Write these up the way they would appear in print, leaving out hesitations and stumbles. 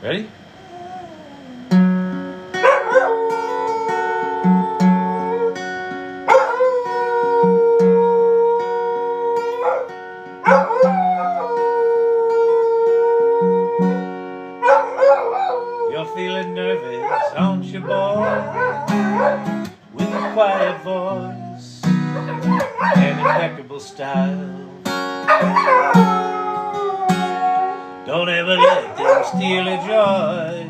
Ready? You're feeling nervous, aren't you, boy? With a quiet voice and impeccable style. Don't ever let them steal your joy.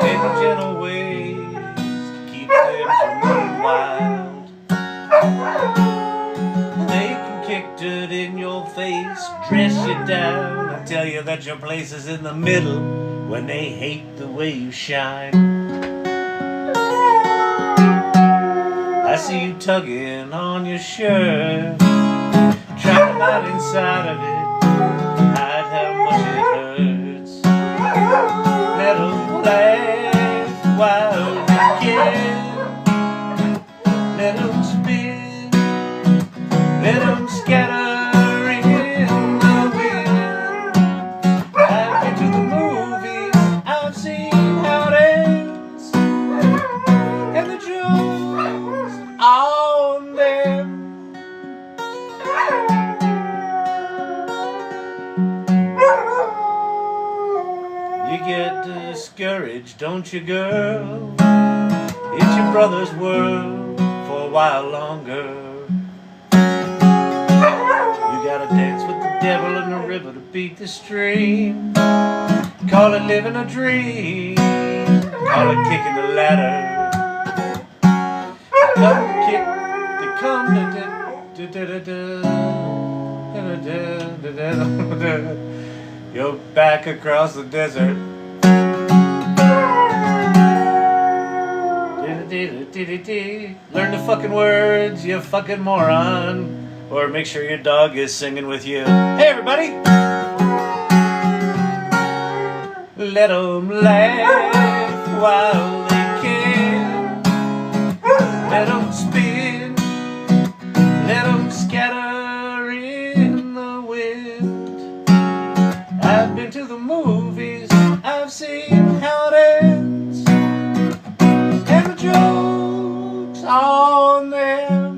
In gentle ways to keep them from running wild. They can kick dirt in your face, dress you down, and tell you that your place is in the middle when they hate the way you shine. I see you tugging on your shirt, trying to hide inside of it, hide how much it hurts. Let 'em laugh while you can. Let 'em spin, let 'em scatter in the wind. I've been to the movies, I've seen how it ends, and the joke's on them. You get discouraged, don't you, girl? It's your brother's world for a while longer. You gotta dance with the devil in the river to beat the stream. Call it living a dream, call it kicking the ladder. Come kick, they come you're back across the desert. Learn the fucking words, you fucking moron. Or make sure your dog is singing with you. Hey everybody! Let 'em laugh while they can. Let 'em spin, let 'em scatter in the wind. I've been to the movies, I've seen how it ends, and the joke's on them.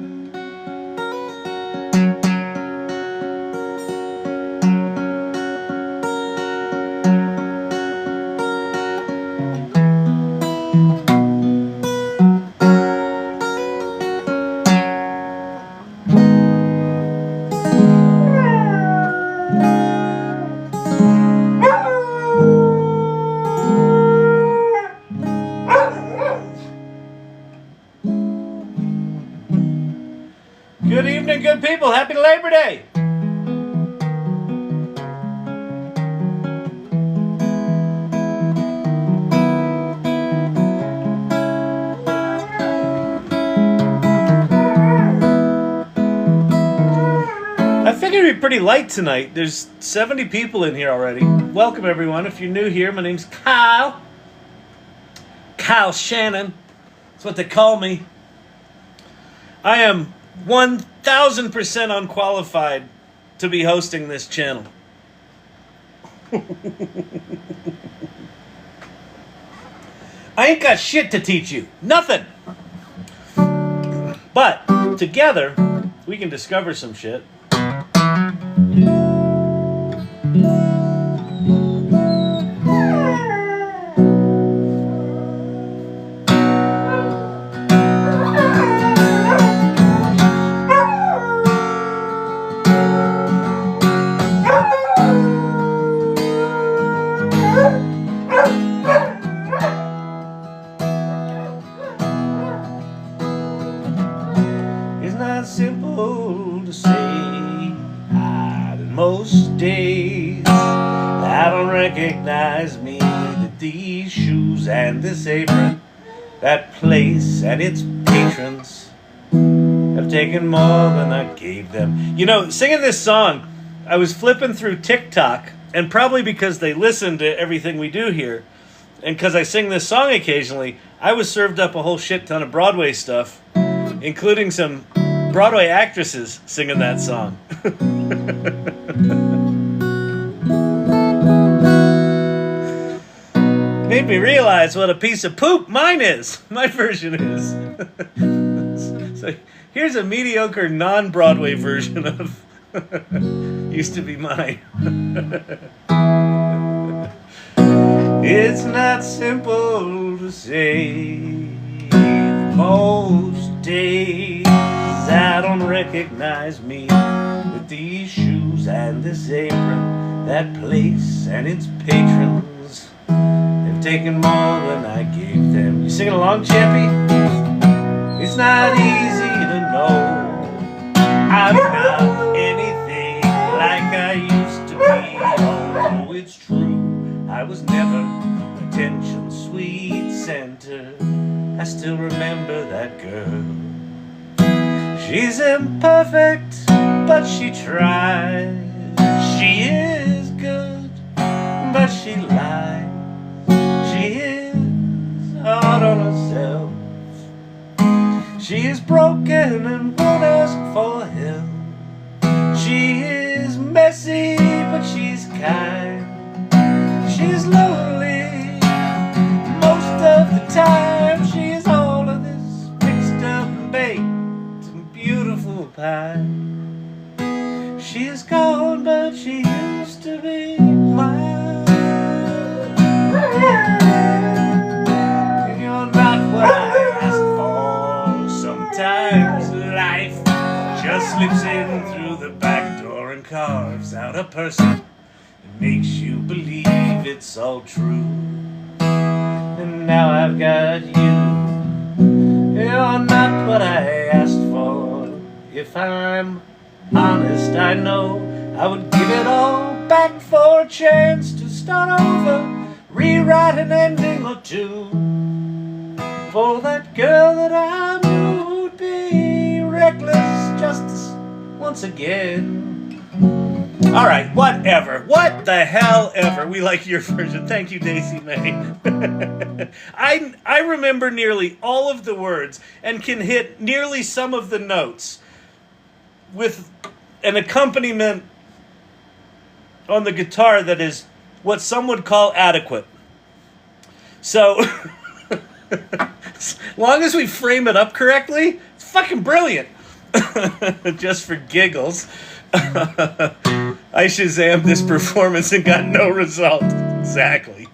Good evening, good people. Happy Labor Day. I figured it'd be pretty light tonight. There's 70 people in here already. Welcome, everyone. If you're new here, my name's Kyle. Kyle Shannon. That's what they call me. I am 1,000% unqualified to be hosting this channel. I ain't got shit to teach you. Nothing. But together, we can discover some shit. Simple to say, most days I don't recognize me, that these shoes and this apron, that place and its patrons have taken more than I gave them. You know, singing this song, I was flipping through TikTok, and probably because they listen to everything we do here, and because I sing this song occasionally, I was served up a whole shit ton of Broadway stuff, including some Broadway actresses singing that song. made me realize what a piece of poop mine is. My version is. So here's a mediocre non-Broadway version of used to be mine. It's not simple to say. Most days I don't recognize me with these shoes and this apron. That place and its patrons have taken more than I gave them. You singing along, Chappie? It's not easy to know I'm not anything like I used to be. Oh, it's true, I was never attention sweet center. I still remember that girl. She's imperfect, but she tries. She is good, but she lies. She is hard on herself. She is broken and won't ask for help. She is messy, but she's kind. She's lonely most of the time. She is all of this mixed up and baked and beautiful pie. She is gone, but she used to be mine. And you're not what I asked for. Sometimes life just slips in through the back door and carves out a person and makes you believe it's all true. And now I've got you. You're not what I asked for. If I'm honest, I know I would give it all back for a chance to start over, rewrite an ending or two for that girl that I knew would be reckless justice once again. All right, whatever. What the hell ever. We like your version. Thank you, Daisy May. I remember nearly all of the words and can hit nearly some of the notes with an accompaniment on the guitar that is what some would call adequate. So, as long as we frame it up correctly, it's fucking brilliant. Just for giggles. I Shazammed this performance and got no result. Exactly.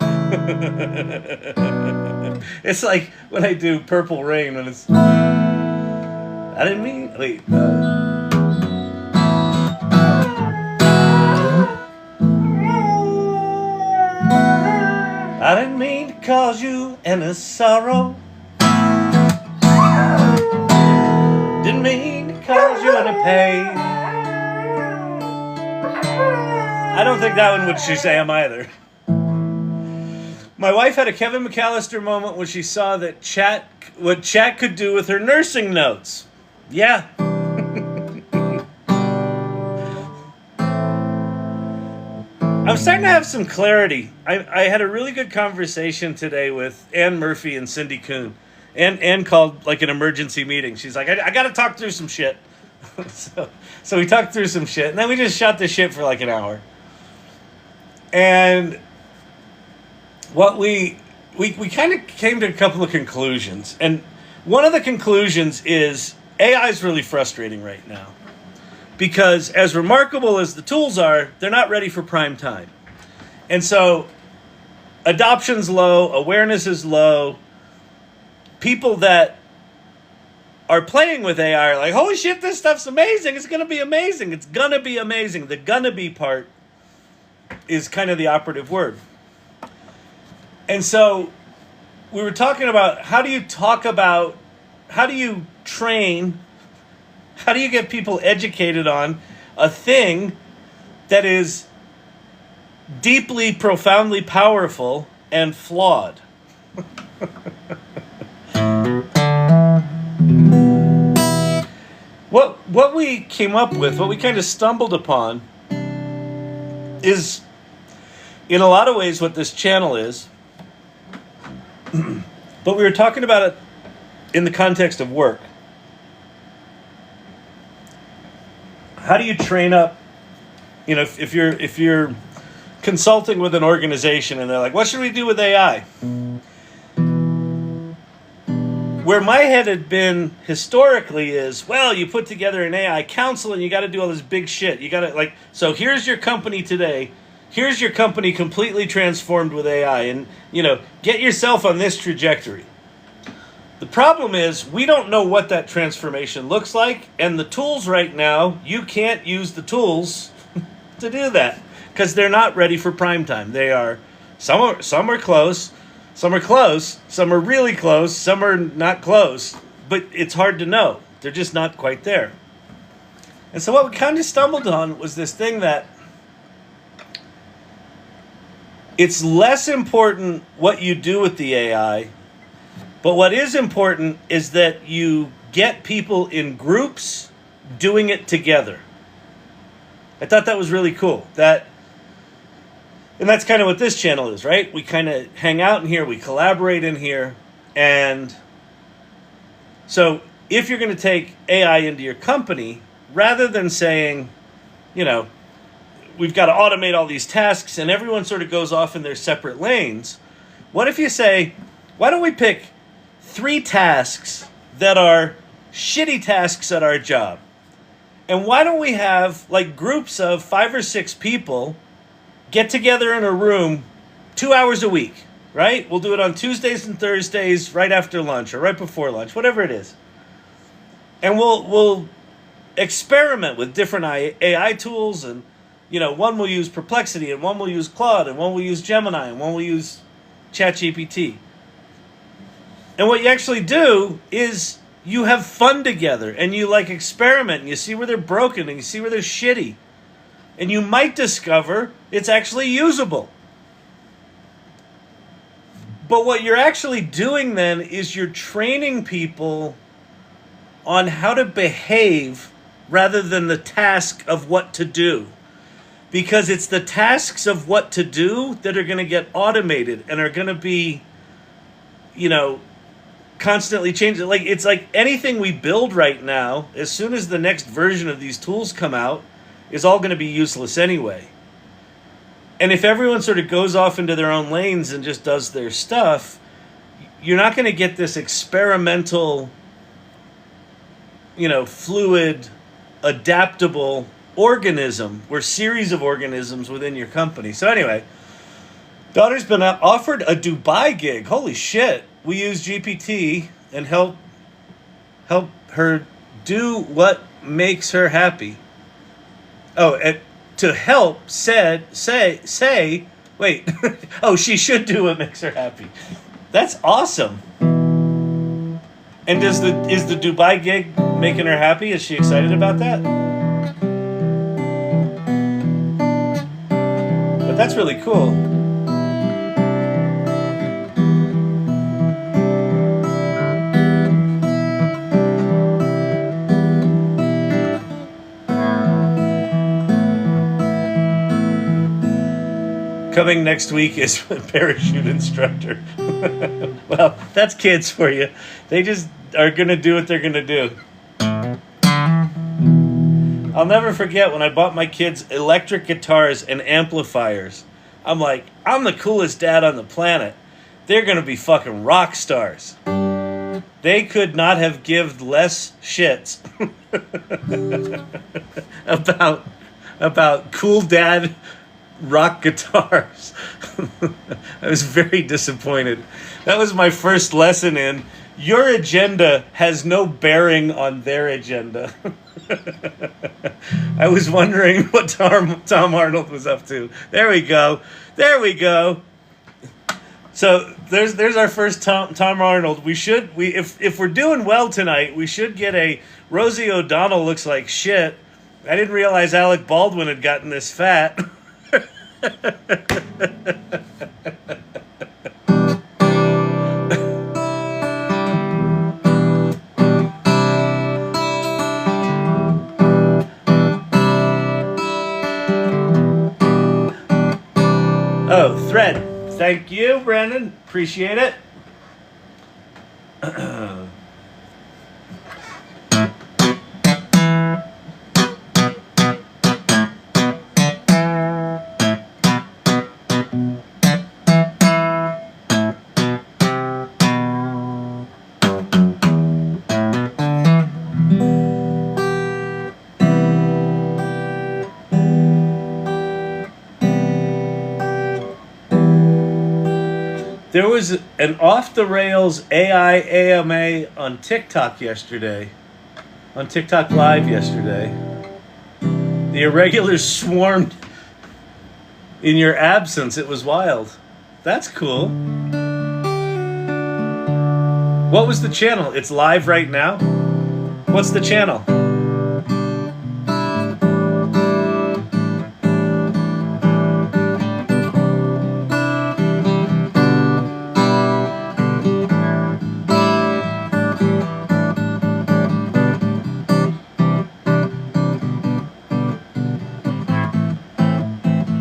It's like when I do Purple Rain and it's... I didn't mean... Wait. I didn't mean to cause you any sorrow. Didn't mean to cause you any pain. I don't think that one would Shazam either. My wife had a Kevin McAllister moment when she saw that what Chat could do with her nursing notes. Yeah. I'm starting to have some clarity. I had a really good conversation today with Ann Murphy and Cindy Kuhn. Ann called like an emergency meeting. She's like, I got to talk through some shit. So we talked through some shit. And then we just shot the shit for like an hour. And what we kind of came to a couple of conclusions. And one of the conclusions is AI is really frustrating right now. Because as remarkable as the tools are, they're not ready for prime time. And so adoption's low, awareness is low. People that are playing with AI are like, holy shit, this stuff's amazing. It's going to be amazing. It's going to be amazing. The gonna be part is kind of the operative word. And so we were talking about how do you train, how do you get people educated on a thing that is deeply, profoundly powerful and flawed? What we came up with, what we kind of stumbled upon, is in a lot of ways what this channel is. But we were talking about it in the context of work. How do you train up, if you're consulting with an organization and they're like, what should we do with AI? Where my head had been historically is, well, you put together an AI council and you got to do all this big shit. You got to, like, so here's your company today. Here's your company completely transformed with AI, and, you know, get yourself on this trajectory. The problem is we don't know what that transformation looks like, and the tools right now, you can't use the tools to do that because they're not ready for prime time. They are, some are close. Some are close, some are really close, some are not close, but it's hard to know. They're just not quite there. And so what we kind of stumbled on was this thing that it's less important what you do with the AI, but what is important is that you get people in groups doing it together. I thought that was really cool. And that's kind of what this channel is, right? We kind of hang out in here, we collaborate in here. And so if you're going to take AI into your company, rather than saying, you know, we've got to automate all these tasks and everyone sort of goes off in their separate lanes, what if you say, why don't we pick 3 tasks that are shitty tasks at our job? And why don't we have like groups of 5 or 6 people get together in a room 2 hours a week, right? We'll do it on Tuesdays and Thursdays right after lunch or right before lunch, whatever it is. And we'll experiment with different AI tools, and, you know, one will use Perplexity and one will use Claude and one will use Gemini and one will use ChatGPT. And what you actually do is you have fun together and you like experiment and you see where they're broken and you see where they're shitty. And you might discover it's actually usable. But what you're actually doing then is you're training people on how to behave rather than the task of what to do. Because it's the tasks of what to do that are going to get automated and are going to be, you know, constantly changing. Like, it's like anything we build right now, as soon as the next version of these tools come out, is all going to be useless anyway. And if everyone sort of goes off into their own lanes and just does their stuff, you're not going to get this experimental, you know, fluid, adaptable organism or series of organisms within your company. So anyway, daughter's been offered a Dubai gig. Holy shit. We use GPT and help her do what makes her happy. Oh, and to help say, wait, oh, she should do what makes her happy. That's awesome. And is the Dubai gig making her happy? Is she excited about that? But that's really cool. Coming next week is parachute instructor. Well, that's kids for you. They just are going to do what they're going to do. I'll never forget when I bought my kids electric guitars and amplifiers. I'm like, I'm the coolest dad on the planet. They're going to be fucking rock stars. They could not have given less shits about cool dad rock guitars. I was very disappointed. That was my first lesson in your agenda has no bearing on their agenda. I was wondering what Tom Arnold was up to. There we go. So there's our first Tom Arnold. If we're doing well tonight, we should get a Rosie O'Donnell looks like shit. I didn't realize Alec Baldwin had gotten this fat. Oh, thread. Thank you, Brandon. Appreciate it. There was an off-the-rails AI AMA on TikTok yesterday. On TikTok Live yesterday. The irregulars swarmed in your absence. It was wild. That's cool. What was the channel? It's live right now? What's the channel?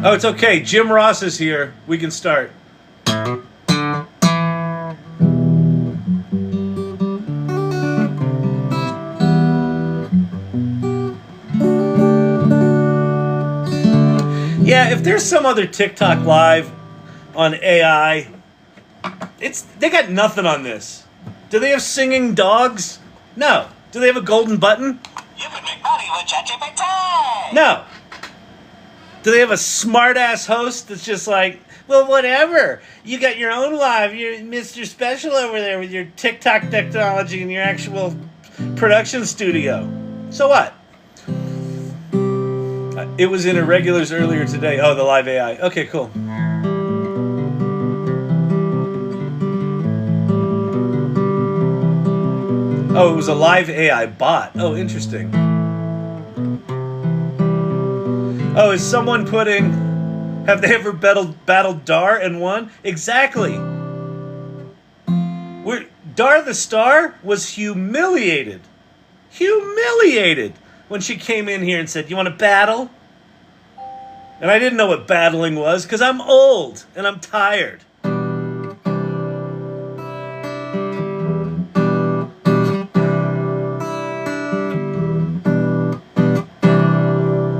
Oh, it's okay. Jim Ross is here. We can start. Yeah, if there's some other TikTok live on AI, they got nothing on this. Do they have singing dogs? No. Do they have a golden button? You can make money with ChatGPT. No. Do they have a smart-ass host that's just like, well, whatever. You got your own live. You're Mr. Special over there with your TikTok technology and your actual production studio. So what? It was in Irregulars earlier today. Oh, the live AI. Okay, cool. Oh, it was a live AI bot. Oh, interesting. Oh, is someone putting... Have they ever battled Dar and won? Exactly. Dar the Star was humiliated. Humiliated when she came in here and said, you want to battle? And I didn't know what battling was because I'm old and I'm tired.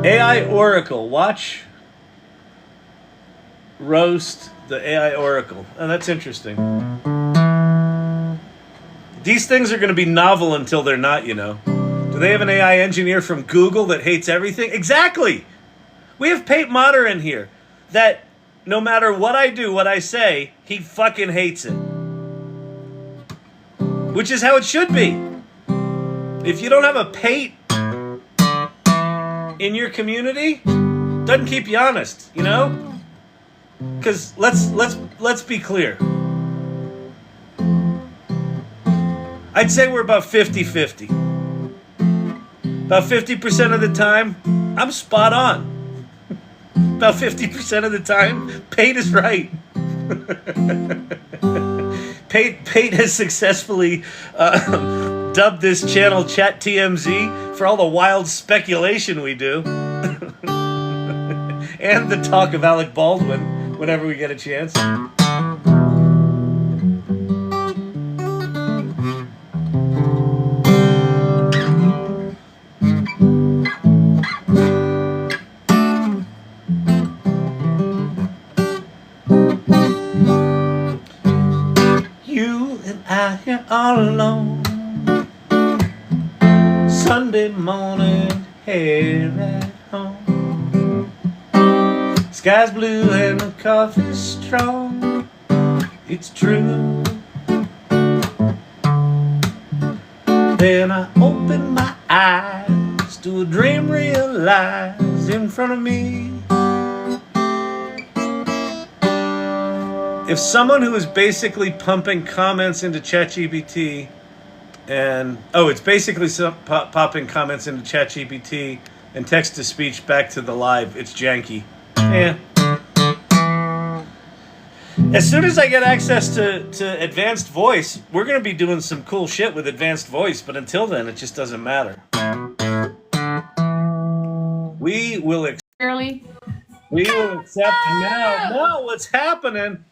AI Oracle. Watch roast the AI Oracle. Oh, that's interesting. These things are going to be novel until they're not, you know. Do they have an AI engineer from Google that hates everything? Exactly! We have Pate Motter in here that no matter what I do, what I say, he fucking hates it. Which is how it should be. If you don't have a Pate in your community, doesn't keep you honest, you know? Because let's be clear. I'd say we're about 50-50. About 50% of the time, I'm spot on. About 50% of the time, Pate is right. Pate has successfully dubbed this channel Chat TMZ for all the wild speculation we do. And the talk of Alec Baldwin whenever we get a chance. You and I here all alone, Sunday morning here at home. Sky's blue and the coffee's strong. It's true. Then I open my eyes to a dream realized in front of me. If someone who is basically pumping comments into ChatGPT and... Oh, it's basically popping comments into ChatGPT and text-to-speech back to the live. It's janky. Yeah. As soon as I get access to advanced voice, we're going to be doing some cool shit with advanced voice, but until then, it just doesn't matter. We will accept now. No, what's happening?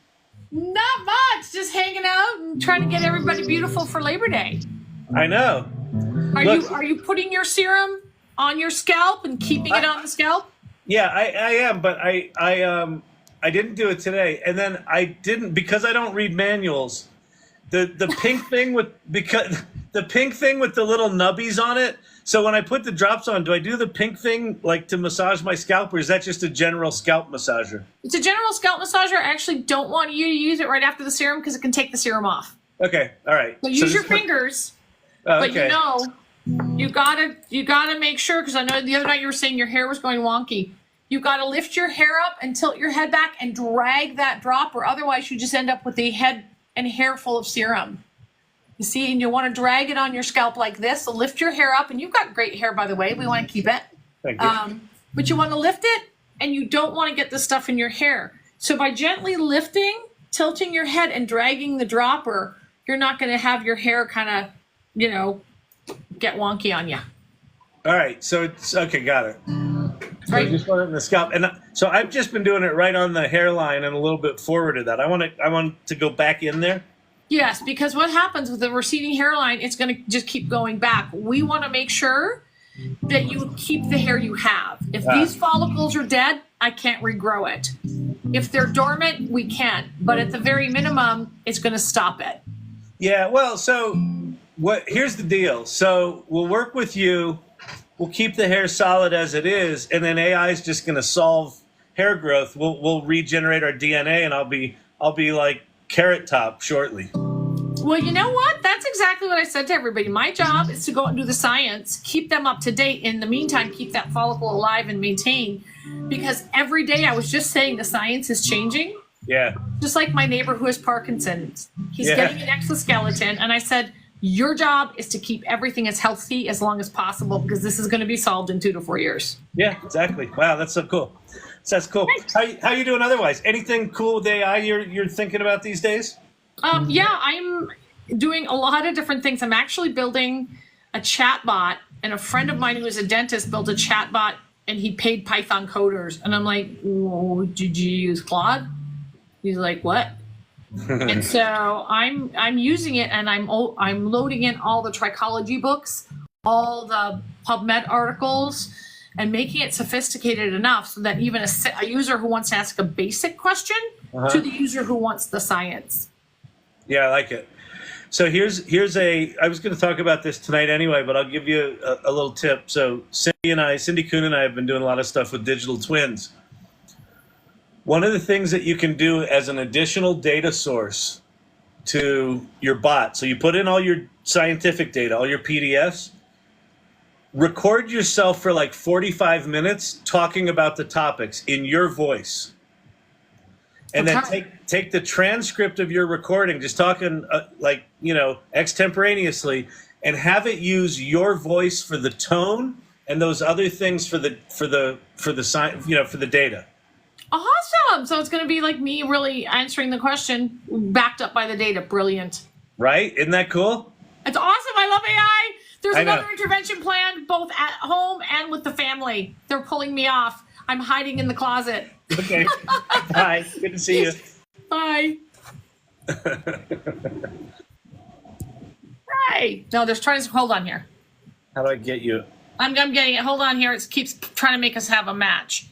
Not much. Just hanging out and trying to get everybody beautiful for Labor Day. I know. Are you putting your serum on your scalp and keeping it on the scalp? Yeah, I am, but I didn't do it today, and then I didn't because I don't read manuals. The pink thing with the pink thing with the little nubbies on it. So when I put the drops on, do I do the pink thing like to massage my scalp, or is that just a general scalp massager? It's a general scalp massager. I actually don't want you to use it right after the serum because it can take the serum off. Okay, all right. So use your fingers, but okay. you gotta make sure, because I know the other night you were saying your hair was going wonky. You gotta lift your hair up and tilt your head back and drag that drop, or otherwise you just end up with a head and hair full of serum. You see, and you want to drag it on your scalp like this. So lift your hair up, and you've got great hair, by the way. We want to keep it. Thank you. But you want to lift it, and you don't want to get the stuff in your hair. So by gently lifting, tilting your head, and dragging the dropper, you're not going to have your hair kind of, get wonky on you. All right, so it's okay. Got it. So Right. I just want it in the scalp, and so I've just been doing it right on the hairline and a little bit forward of that. I want to go back in there. Yes, because what happens with the receding hairline, it's going to just keep going back. We want to make sure that you keep the hair you have. If these follicles are dead, I can't regrow it. If they're dormant, we can. But at the very minimum, it's going to stop it. Yeah, well, so here's the deal. So we'll work with you. We'll keep the hair solid as it is, and then AI is just going to solve hair growth. We'll regenerate our DNA, and I'll be like Carrot Top shortly. Well, you know what? That's exactly what I said to everybody. My job is to go out and do the science, keep them up to date. In the meantime, keep that follicle alive and maintain. Because every day, I was just saying, the science is changing. Yeah. Just like my neighbor who has Parkinson's. He's getting an exoskeleton. And I said, your job is to keep everything as healthy as long as possible, because this is going to be solved in 2 to 4 years. Yeah, exactly. Wow, that's so cool. That's cool. How you doing otherwise? Anything cool with AI you're thinking about these days? Yeah, I'm doing a lot of different things. I'm actually building a chatbot, and a friend of mine who is a dentist built a chatbot, and he paid Python coders. And I'm like, oh, did you use Claude? He's like, what? And so I'm using it, and I'm loading in all the trichology books, all the PubMed articles, and making it sophisticated enough so that even a user who wants to ask a basic question to the user who wants the science. Yeah, I like it. So I was going to talk about this tonight anyway, but I'll give you a little tip. So Cindy Kuhn and I have been doing a lot of stuff with digital twins. One of the things that you can do as an additional data source to your bot, so you put in all your scientific data, all your PDFs, record yourself for like 45 minutes talking about the topics in your voice. And then take the transcript of your recording, just talking extemporaneously, and have it use your voice for the tone and those other things for the data. Awesome. So it's going to be like me really answering the question backed up by the data. Brilliant. Right? Isn't that cool? It's awesome. I love AI. There's another intervention planned both at home and with the family. They're pulling me off. I'm hiding in the closet. Okay. Bye. Good to see you. Bye. Right. No, there's trying to hold on here. How do I get you? I'm getting it. Hold on here. It keeps trying to make us have a match.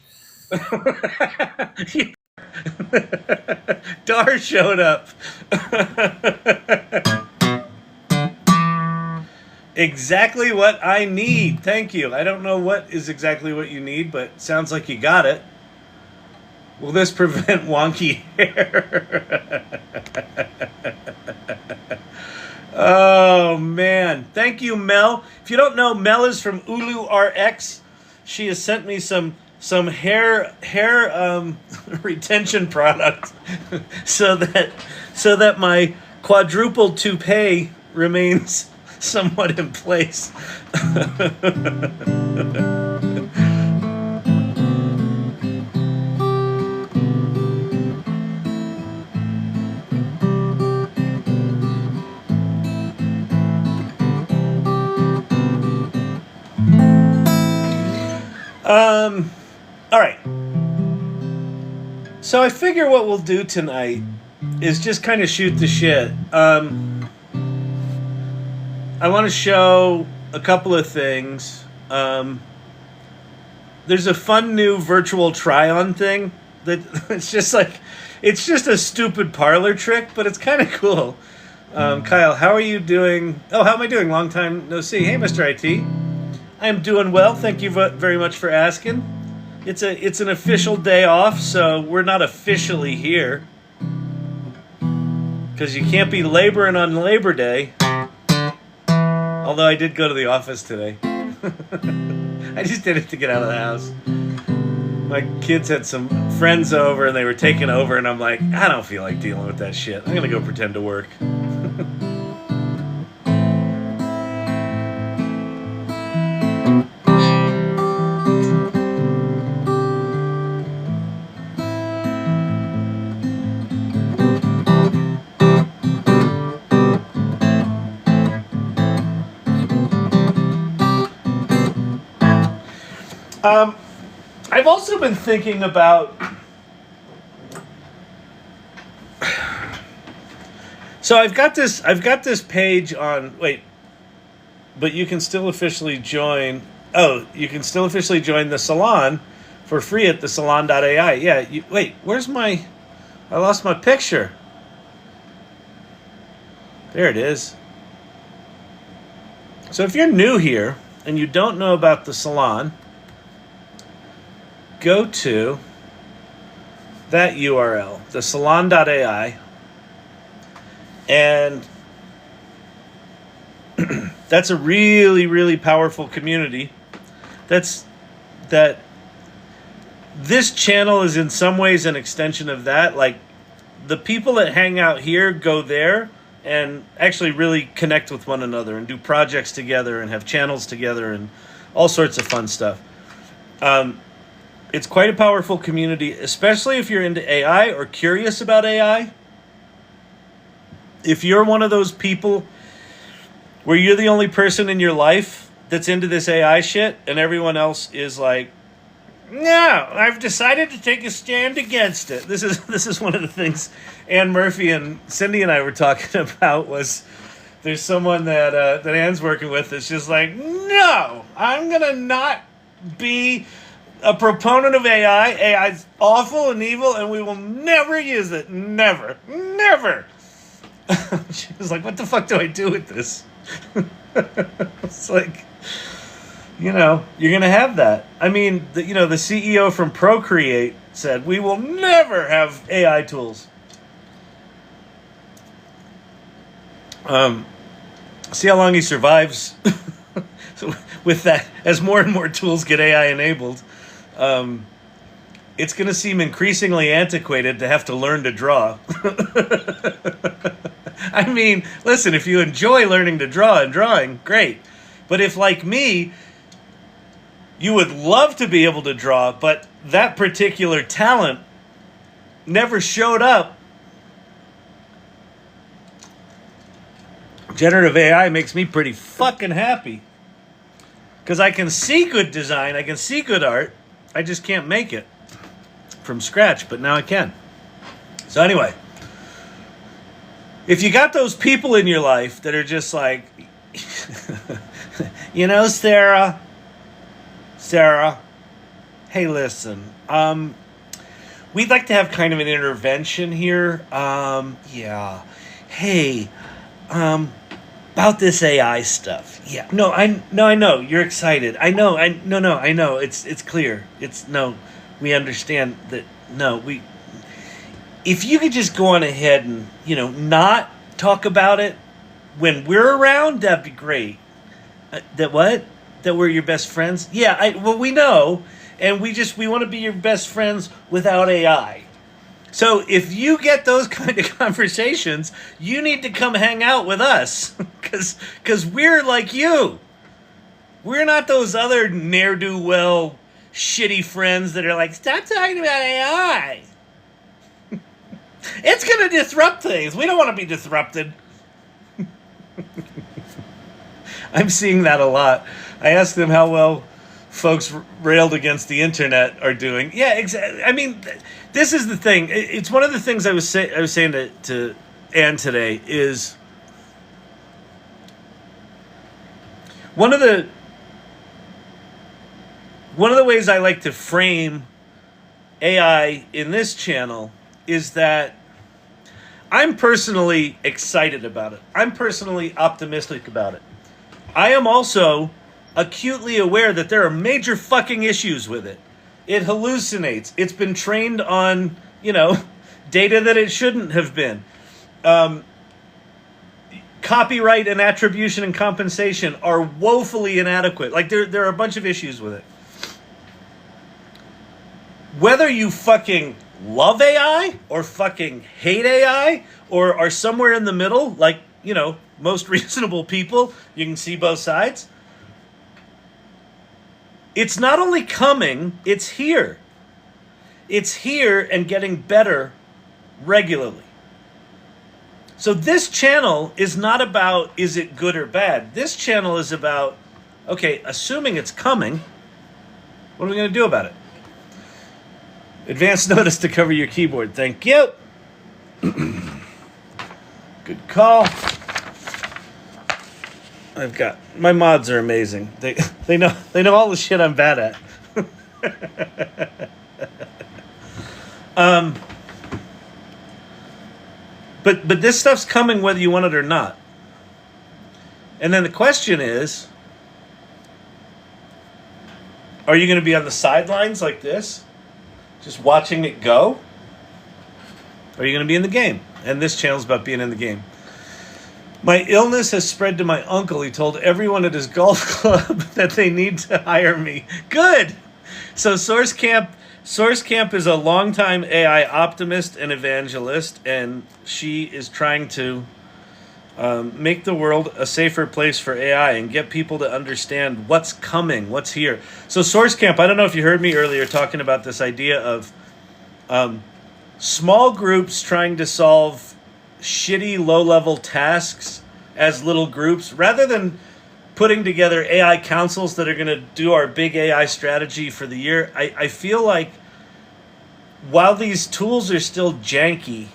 Dar showed up. Exactly what I need. Thank you. I don't know what is exactly what you need, but sounds like you got it. Will this prevent wonky hair? Oh, man. Thank you, Mel. If you don't know, Mel is from Ulu RX. She has sent me some hair retention product so that my quadruple toupee remains somewhat in place. All right. So I figure what we'll do tonight is just kind of shoot the shit. I want to show a couple of things. There's a fun new virtual try-on thing that it's just a stupid Parlor trick, but it's kind of cool. Kyle, how are you doing? Oh, how am I doing? Long time no see. Hey, Mr. IT. I'm doing well. Thank you very much for asking. It's an official day off, so we're not officially here because you can't be laboring on Labor Day. Although I did go to the office today. I just did it to get out of the house. My kids had some friends over and they were taking over, and I'm like, I don't feel like dealing with that shit. I'm gonna go pretend to work. I've also been thinking about. So I've got this page on. Wait, but you can still officially join. Oh, you can still officially join the salon for free at thesalon.ai. Yeah. Wait, where's my? I lost my picture. There it is. So if you're new here and you don't know about the salon, go to that URL, thesalon.ai, and that's a really, really powerful community. That this channel is in some ways an extension of that. Like, the people that hang out here go there and actually really connect with one another and do projects together and have channels together and all sorts of fun stuff. It's quite a powerful community, especially if you're into AI or curious about AI. If you're one of those people where you're the only person in your life that's into this AI shit and everyone else is like, no, I've decided to take a stand against it. This is one of the things Ann Murphy and Cindy and I were talking about. Was there's someone that Ann's working with that's just like, no, I'm gonna not be a proponent of AI. AI's awful and evil, and we will never use it. Never. She was like, what the fuck do I do with this? It's like, you're going to have that. I mean, the CEO from Procreate said, we will never have AI tools. See how long he survives. So with that, as more and more tools get AI enabled, it's going to seem increasingly antiquated to have to learn to draw. I mean, listen, if you enjoy learning to draw and drawing, great. But if, like me, you would love to be able to draw, but that particular talent never showed up, generative AI makes me pretty fucking happy. Because I can see good design, I can see good art, I just can't make it from scratch, but now I can. So anyway, if you got those people in your life that are just like, Sarah, hey, listen, we'd like to have kind of an intervention here. Hey, about this AI stuff. Yeah. No, I know. You're excited. I know. I know. It's clear. We understand that. If you could just go on ahead and, not talk about it when we're around, that'd be great. That we're your best friends? Yeah, we know, and we want to be your best friends without AI. So if you get those kind of conversations, you need to come hang out with us, because we're like you. We're not those other ne'er-do-well, shitty friends that are like, stop talking about AI. It's going to disrupt things. We don't want to be disrupted. I'm seeing that a lot. I ask them how well folks railed against the internet are doing. Yeah, exactly. I mean, this is the thing. It's one of the things I was saying to Ann today is one of the ways I like to frame AI in this channel is that I'm personally excited about it. I'm personally optimistic about it. I am also acutely aware that there are major fucking issues with it. It hallucinates. It's been trained on, data that it shouldn't have been. Copyright and attribution and compensation are woefully inadequate. Like, there are a bunch of issues with it. Whether you fucking love AI or fucking hate AI or are somewhere in the middle, like, most reasonable people, you can see both sides. It's not only coming, it's here. It's here and getting better regularly. So this channel is not about, is it good or bad? This channel is about, okay, assuming it's coming, what are we going to do about it? Advance notice to cover your keyboard. Thank you. Good call. My mods are amazing. They know all the shit I'm bad at. But this stuff's coming whether you want it or not. And then the question is, are you going to be on the sidelines like this, just watching it go? Or are you going to be in the game? And this channel's about being in the game. My illness has spread to my uncle. He told everyone at his golf club that they need to hire me. Good. So Source Camp is a longtime AI optimist and evangelist, and she is trying to make the world a safer place for AI and get people to understand what's coming, what's here. So Source Camp, I don't know if you heard me earlier talking about this idea of small groups trying to solve shitty low-level tasks as little groups, rather than putting together AI councils that are going to do our big AI strategy for the year. I feel like while these tools are still janky,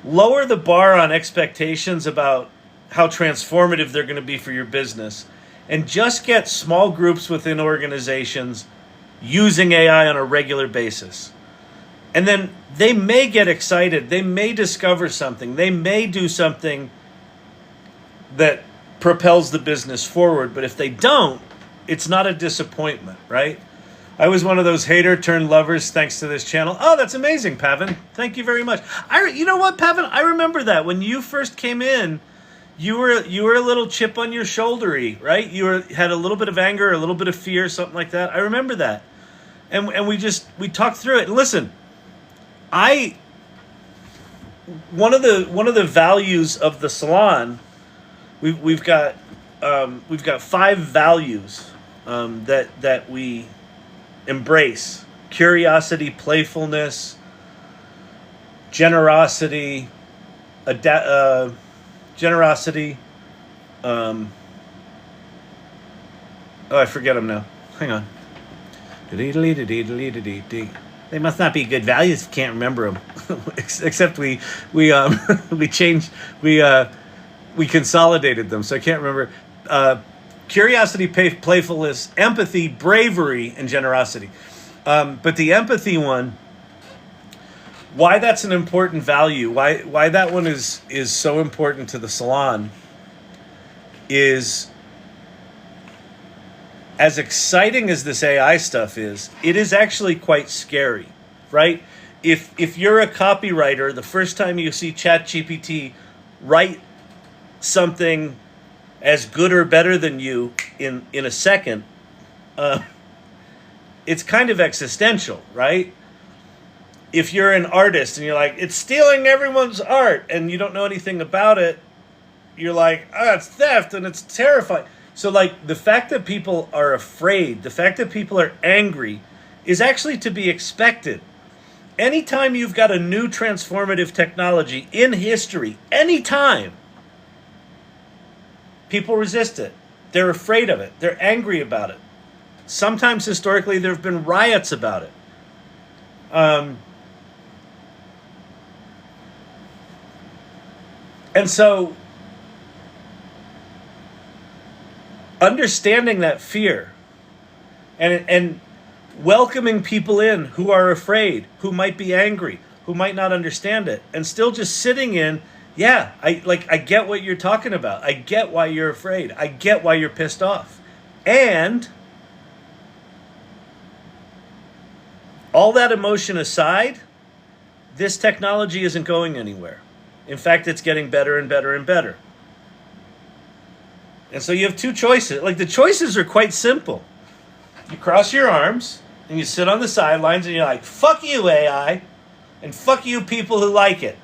lower the bar on expectations about how transformative they're going to be for your business, and just get small groups within organizations using AI on a regular basis. And then they may get excited. They may discover something. They may do something that propels the business forward. But if they don't, it's not a disappointment, right? I was one of those hater turned lovers thanks to this channel. Oh, that's amazing, Pavan. Thank you very much. You know what, Pavan? I remember that when you first came in, you were a little chip on your shouldery, right? Had a little bit of anger, a little bit of fear, something like that. I remember that, and we talked through it. And listen, one of the values of the salon, we've got 5 values that we embrace: curiosity, playfulness, generosity, generosity. Oh, I forget them now. Hang on. They must not be good values if you can't remember them. Except we changed, we consolidated them, so I can't remember. Curiosity, playfulness, empathy, bravery, and generosity. But the empathy one, why that's an important value, why that one is so important to the salon, is as exciting as this AI stuff is, it is actually quite scary, right? If you're a copywriter, the first time you see ChatGPT write something as good or better than you in a second, it's kind of existential, right? If you're an artist and you're like, it's stealing everyone's art, and you don't know anything about it, you're like, it's theft and it's terrifying. So like the fact that people are afraid, the fact that people are angry is actually to be expected. Anytime you've got a new transformative technology in history, anytime, people resist it. They're afraid of it. They're angry about it. Sometimes historically there have been riots about it. And so understanding that fear and welcoming people in who are afraid, who might be angry, who might not understand it, and still just sitting in, yeah, I get what you're talking about. I get why you're afraid. I get why you're pissed off. And all that emotion aside, this technology isn't going anywhere. In fact, it's getting better and better and better. And so you have two choices. Like, the choices are quite simple. You cross your arms and you sit on the sidelines and you're like, fuck you, AI, and fuck you, people who like it.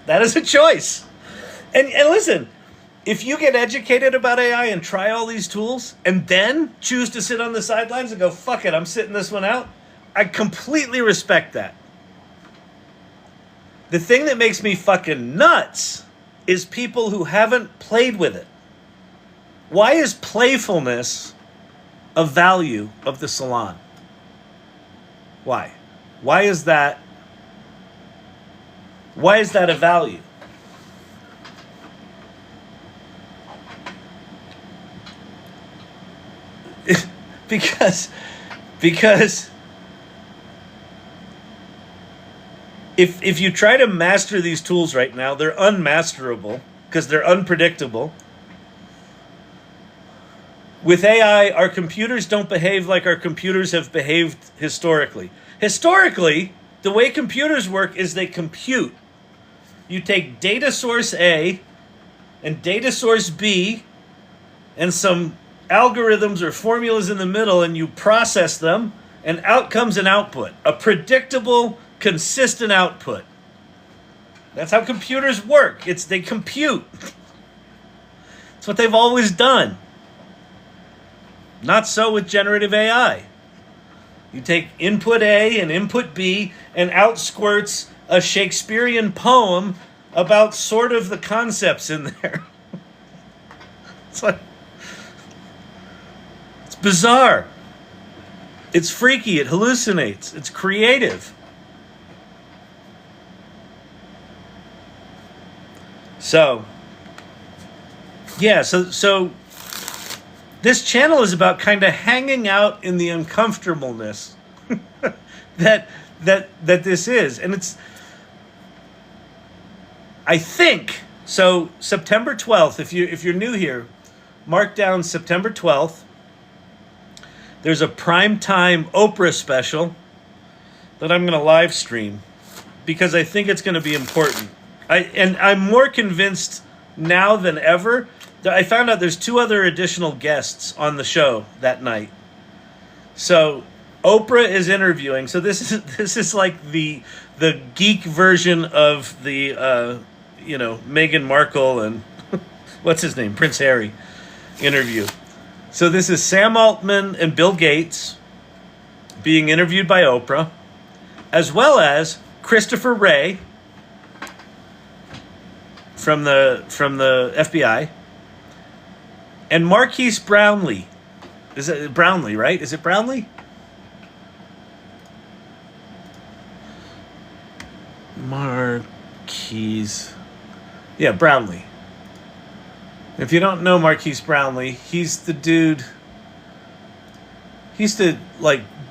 That is a choice. And listen, if you get educated about AI and try all these tools and then choose to sit on the sidelines and go, fuck it, I'm sitting this one out, I completely respect that. The thing that makes me fucking nuts is people who haven't played with it. Why is playfulness a value of the salon? Why? Why is that a value? because if you try to master these tools right now, they're unmasterable because they're unpredictable. With AI, our computers don't behave like our computers have behaved historically. Historically, the way computers work is they compute. You take data source A and data source B and some algorithms or formulas in the middle, and you process them, and out comes an output, a predictable, consistent output. That's how computers work. They compute. It's what they've always done. Not so with generative AI. You take input A and input B, and out squirts a Shakespearean poem about sort of the concepts in there. It's bizarre. It's freaky. It hallucinates. It's creative. So this channel is about kind of hanging out in the uncomfortableness that this is. And it's, I think, so September 12th, if you're new here, mark down September 12th. There's a primetime Oprah special that I'm going to live stream because I think it's going to be important. I'm more convinced now than ever. I found out there's 2 other additional guests on the show that night. So Oprah is interviewing. So this is like the geek version of the Meghan Markle and what's his name, Prince Harry interview. So this is Sam Altman and Bill Gates being interviewed by Oprah, as well as Christopher Wray from the FBI. And Marquise Brownlee. Is it Brownlee, right? Is it Brownlee? Marquise. Yeah, Brownlee. If you don't know Marquise Brownlee, he's the dude. He used to,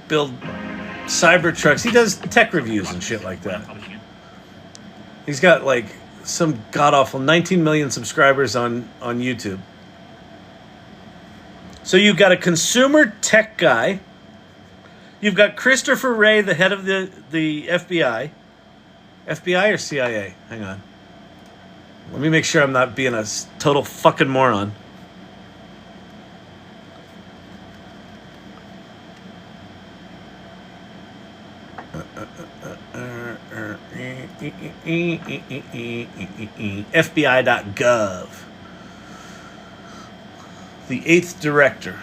build cyber trucks. He does tech reviews and shit like that. He's got, some god-awful 19 million subscribers on YouTube. So you've got a consumer tech guy. You've got Christopher Wray, the head of the FBI. FBI or CIA? Hang on. Let me make sure I'm not being a total fucking moron. FBI.gov. The 8th director.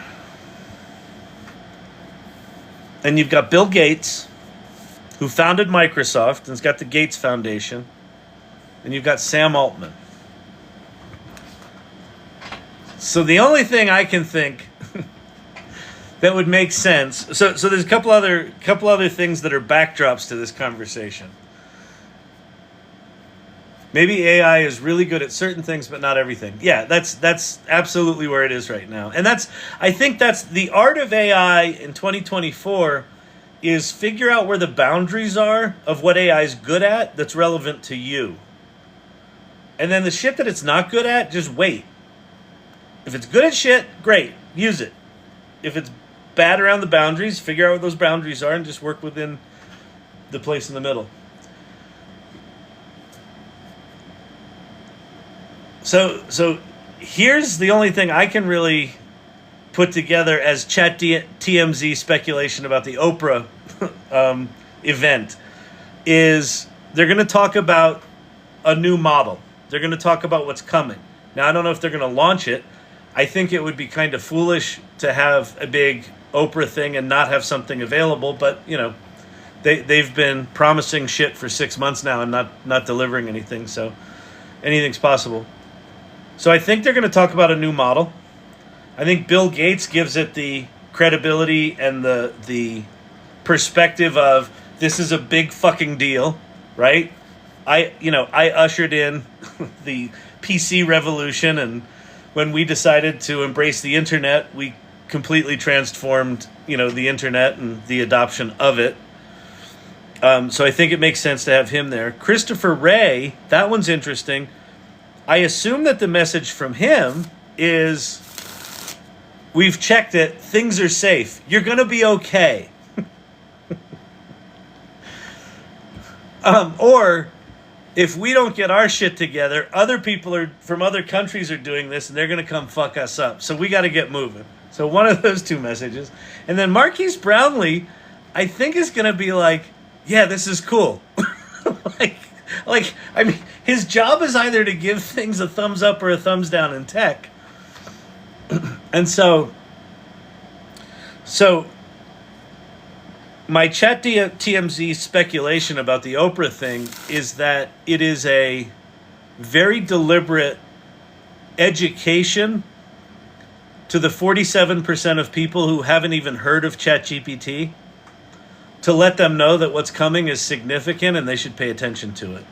And you've got Bill Gates, who founded Microsoft and has got the Gates Foundation. And you've got Sam Altman. So the only thing I can think that would make sense. So there's a couple other things that are backdrops to this conversation. Maybe AI is really good at certain things, but not everything. Yeah, that's absolutely where it is right now. And I think that's the art of AI in 2024 is figure out where the boundaries are of what AI is good at that's relevant to you. And then the shit that it's not good at, just wait. If it's good at shit, great, use it. If it's bad around the boundaries, figure out what those boundaries are and just work within the place in the middle. So here's the only thing I can really put together as chat TMZ speculation about the Oprah event is they're going to talk about a new model. They're going to talk about what's coming. Now, I don't know if they're going to launch it. I think it would be kind of foolish to have a big Oprah thing and not have something available, but, you know, they've been promising shit for 6 months now and not delivering anything, so anything's possible. So I think they're going to talk about a new model. I think Bill Gates gives it the credibility and the perspective of this is a big fucking deal, right? I ushered in the PC revolution, and when we decided to embrace the internet, we completely transformed, the internet and the adoption of it. So I think it makes sense to have him there. Christopher Wray, that one's interesting. I assume that the message from him is, we've checked it, things are safe. You're going to be okay. Or if we don't get our shit together, other people from other countries are doing this and they're going to come fuck us up. So we got to get moving. So one of those two messages. And then Marquise Brownlee, I think, is going to be like, yeah, this is cool. I mean, his job is either to give things a thumbs up or a thumbs down in tech. And so my chat TMZ speculation about the Oprah thing is that it is a very deliberate education to the 47% of people who haven't even heard of ChatGPT, to let them know that what's coming is significant and they should pay attention to it.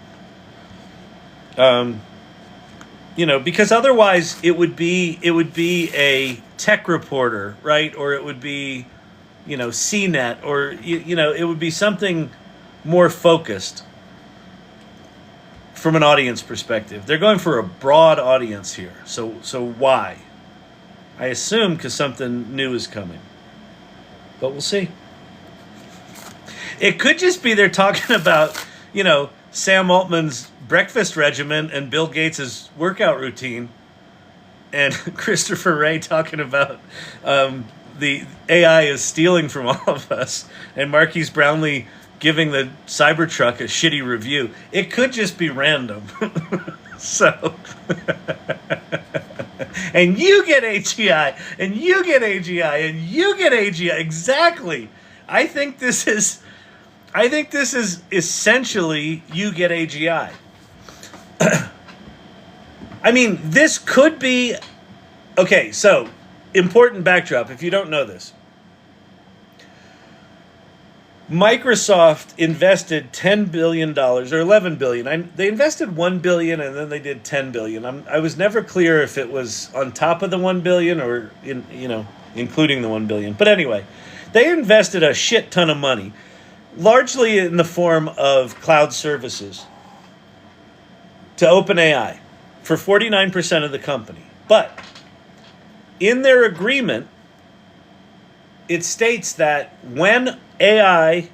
Because otherwise it would be a tech reporter, right? Or it would be, CNET, or, it would be something more focused from an audience perspective. They're going for a broad audience here. So why? I assume because something new is coming. But we'll see. It could just be they're talking about, Sam Altman's breakfast regimen and Bill Gates' workout routine, and Christopher Wray talking about the AI is stealing from all of us, and Marquise Brownlee giving the Cybertruck a shitty review. It could just be random. So, and you get AGI, and you get AGI, and you get AGI. Exactly. I think this is essentially you get AGI. I mean, this could be... Okay, so, important backdrop, if you don't know this. Microsoft invested $10 billion, or $11 billion. They invested $1 billion, and then they did $10 billion. I was never clear if it was on top of the $1 billion or, including the $1 billion. But anyway, they invested a shit ton of money, largely in the form of cloud services, to OpenAI for 49% of the company. But in their agreement, it states that when OpenAI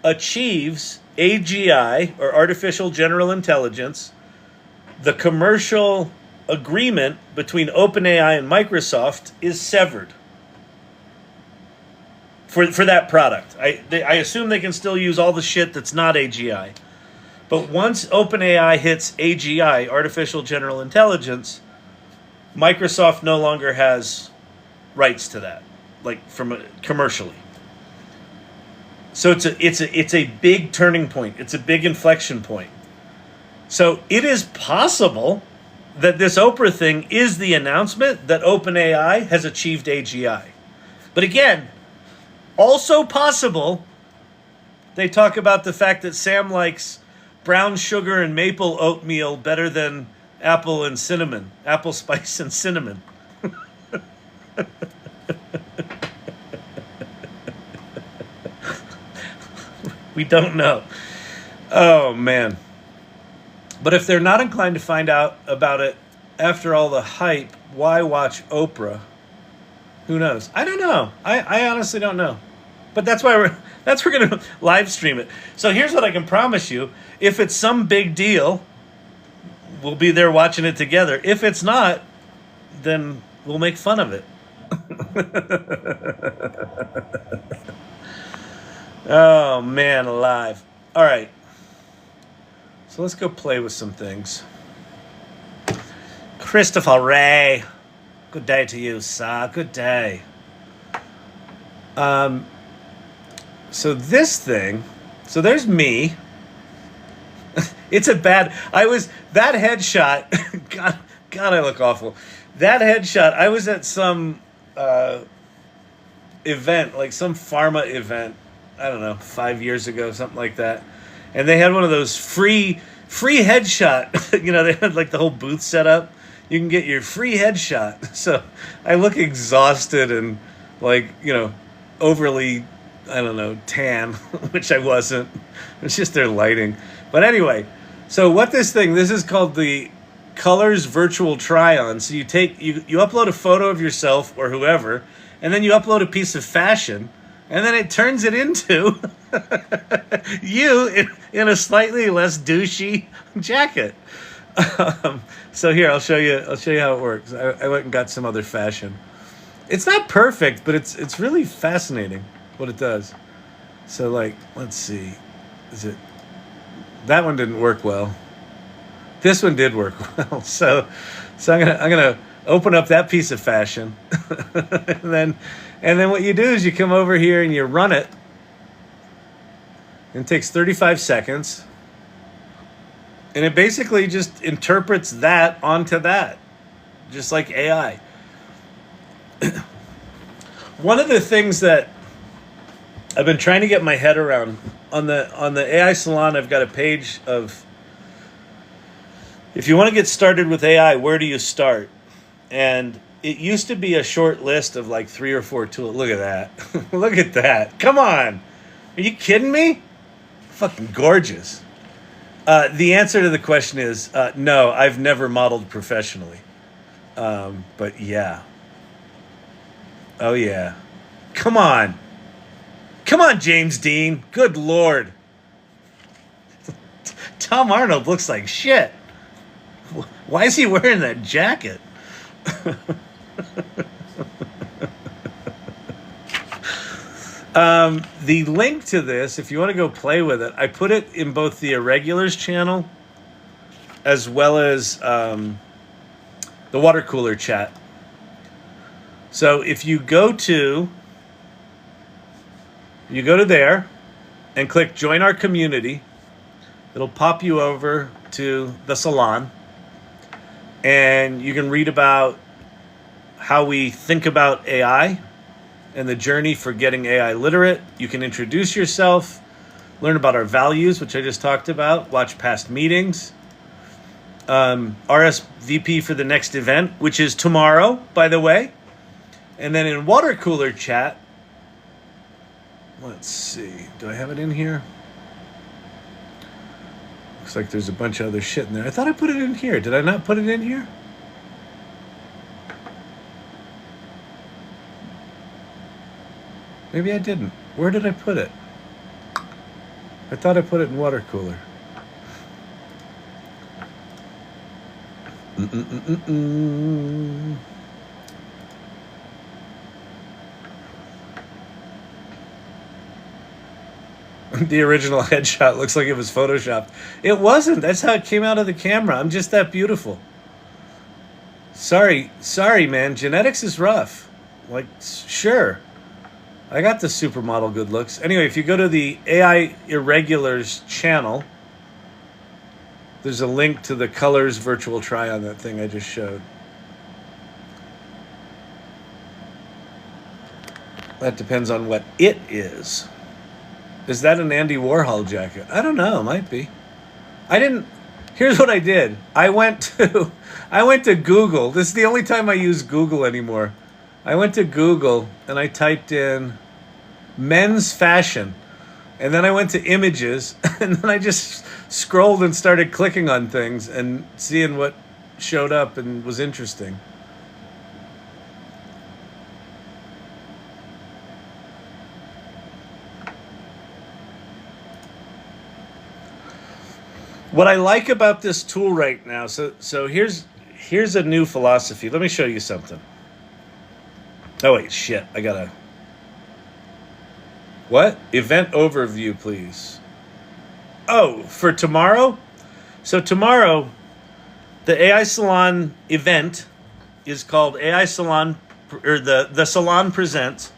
achieves AGI, or artificial general intelligence, the commercial agreement between OpenAI and Microsoft is severed for that product. I assume they can still use all the shit that's not AGI. But once OpenAI hits AGI, artificial general intelligence, Microsoft no longer has rights to that, commercially. So it's a big turning point. It's a big inflection point. So it is possible that this Oprah thing is the announcement that OpenAI has achieved AGI. But again, also possible, they talk about the fact that Sam likes brown sugar and maple oatmeal better than apple spice and cinnamon. We don't know. Oh, man. But if they're not inclined to find out about it after all the hype, why watch Oprah? Who knows? I don't know. I honestly don't know. But that's why we're going to live stream it. So here's what I can promise you. If it's some big deal, we'll be there watching it together. If it's not, then we'll make fun of it. Oh, man, alive. All right. So let's go play with some things. Christopher Ray. Good day to you, sir. Good day. So this thing, so there's me. It's a bad, that headshot, God, I look awful. That headshot, I was at some event, like some pharma event, I don't know, 5 years ago, something like that. And they had one of those free headshot, they had like the whole booth set up. You can get your free headshot. So I look exhausted and overly, I don't know, tan, which I wasn't. It's just their lighting. But anyway, so this is called the Colors Virtual Try-On. So you upload a photo of yourself or whoever, and then you upload a piece of fashion, and then it turns it into you in a slightly less douchey jacket. So here, I'll show you how it works. I went and got some other fashion. It's not perfect, but it's really fascinating what it does. So let's see. That one didn't work well. This one did work well. So I'm gonna open up that piece of fashion. and then what you do is you come over here and you run it. And it takes 35 seconds. And it basically just interprets that onto that, just like AI. One of the things that I've been trying to get my head around on the AI Salon, I've got a page of, if you want to get started with AI, where do you start? And it used to be a short list of like 3 or 4 tools. Look at that. Look at that. Come on. Are you kidding me? Fucking gorgeous. The answer to the question is no, I've never modeled professionally. But yeah. Oh, yeah. Come on. Come on, James Dean. Good Lord. Tom Arnold looks like shit. Why is he wearing that jacket? The link to this, if you want to go play with it, I put it in both the Irregulars channel as well as the water cooler chat. So if you go to there and click join our community, it'll pop you over to the salon, and you can read about how we think about AI and the journey for getting AI literate. You can introduce yourself, learn about our values, which I just talked about, watch past meetings, RSVP for the next event, which is tomorrow, by the way. And then in water cooler chat, let's see, do I have it in here? Looks like there's a bunch of other shit in there. I thought I put it in here. Did I not put it in here? Maybe I didn't. Where did I put it? I thought I put it in water cooler. The original headshot looks like it was photoshopped. It wasn't. That's how it came out of the camera. I'm just that beautiful. Sorry, man. Genetics is rough. Like, sure. I got the supermodel good looks. Anyway, if you go to the AI Irregulars channel, there's a link to the Colors Virtual Try-On, that thing I just showed. That depends on what it is. Is that an Andy Warhol jacket? I don't know. It might be. Here's what I did. I went to Google. This is the only time I use Google anymore. I went to Google and I typed in men's fashion. And then I went to images, and then I just scrolled and started clicking on things and seeing what showed up and was interesting. What I like about this tool right now, so here's a new philosophy. Let me show you something. Oh wait, shit, I gotta... What? Event overview, please. Oh, for tomorrow? So tomorrow, the AI Salon event is called AI Salon, or the Salon Presents.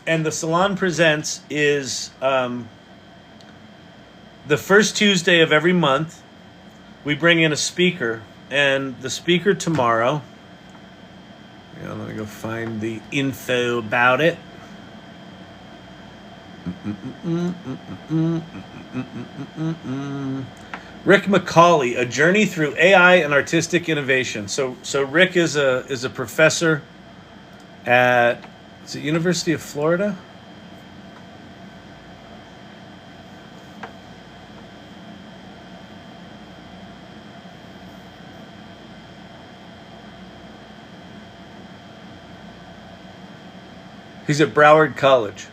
And the Salon Presents is the first Tuesday of every month. We bring in a speaker, and the speaker tomorrow, let me go find the info about it. Rick McCauley, A Journey Through AI and Artistic Innovation. So Rick is a professor at, is it University of Florida? He's at Broward College.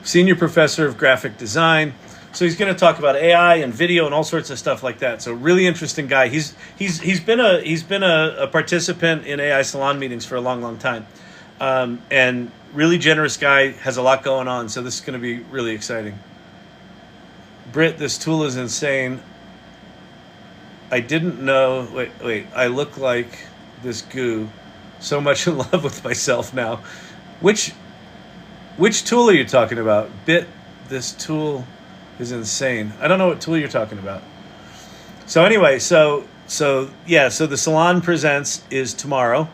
Senior professor of graphic design. So he's going to talk about AI and video and all sorts of stuff like that. So really interesting guy. He's been a participant in AI salon meetings for a long time, and really generous guy. Has a lot going on. So this is going to be really exciting. Britt, this tool is insane. I didn't know. Wait. I look like this goo. So much in love with myself now. Which tool are you talking about? This tool is insane. I don't know what tool you're talking about. So anyway, so the Salon Presents is tomorrow,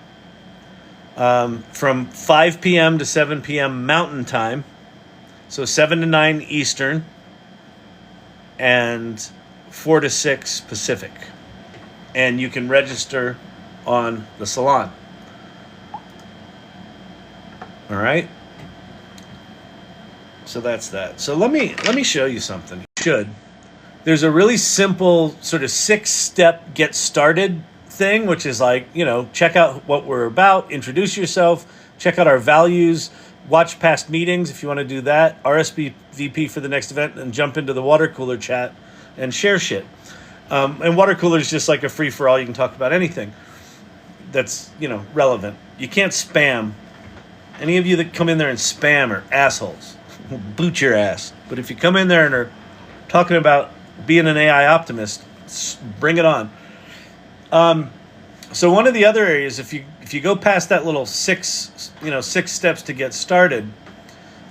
from 5 p.m. to 7 p.m. Mountain Time, so 7 to 9 Eastern, and 4 to 6 Pacific. And you can register on the Salon. All right. So that's that. So let me show you something. There's a really simple sort of 6-step get started thing, which is like, check out what we're about, introduce yourself, check out our values, watch past meetings if you want to do that, RSVP for the next event, and jump into the water cooler chat and share shit. And water cooler is just like a free for all. You can talk about anything that's, relevant. You can't spam. Any of you that come in there and spam are assholes. Boot your ass. But if you come in there and are talking about being an AI optimist, bring it on. So one of the other areas, if you go past that little 6 steps to get started,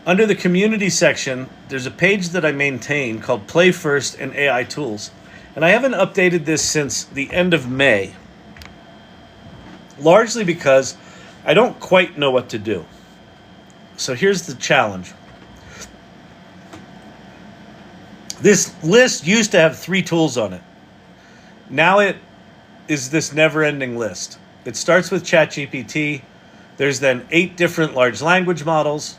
under the community section, there's a page that I maintain called Play First and AI Tools. And I haven't updated this since the end of May, largely because I don't quite know what to do. So here's the challenge. This list used to have 3 tools on it. Now it is this never-ending list. It starts with ChatGPT. There's then 8 different large language models.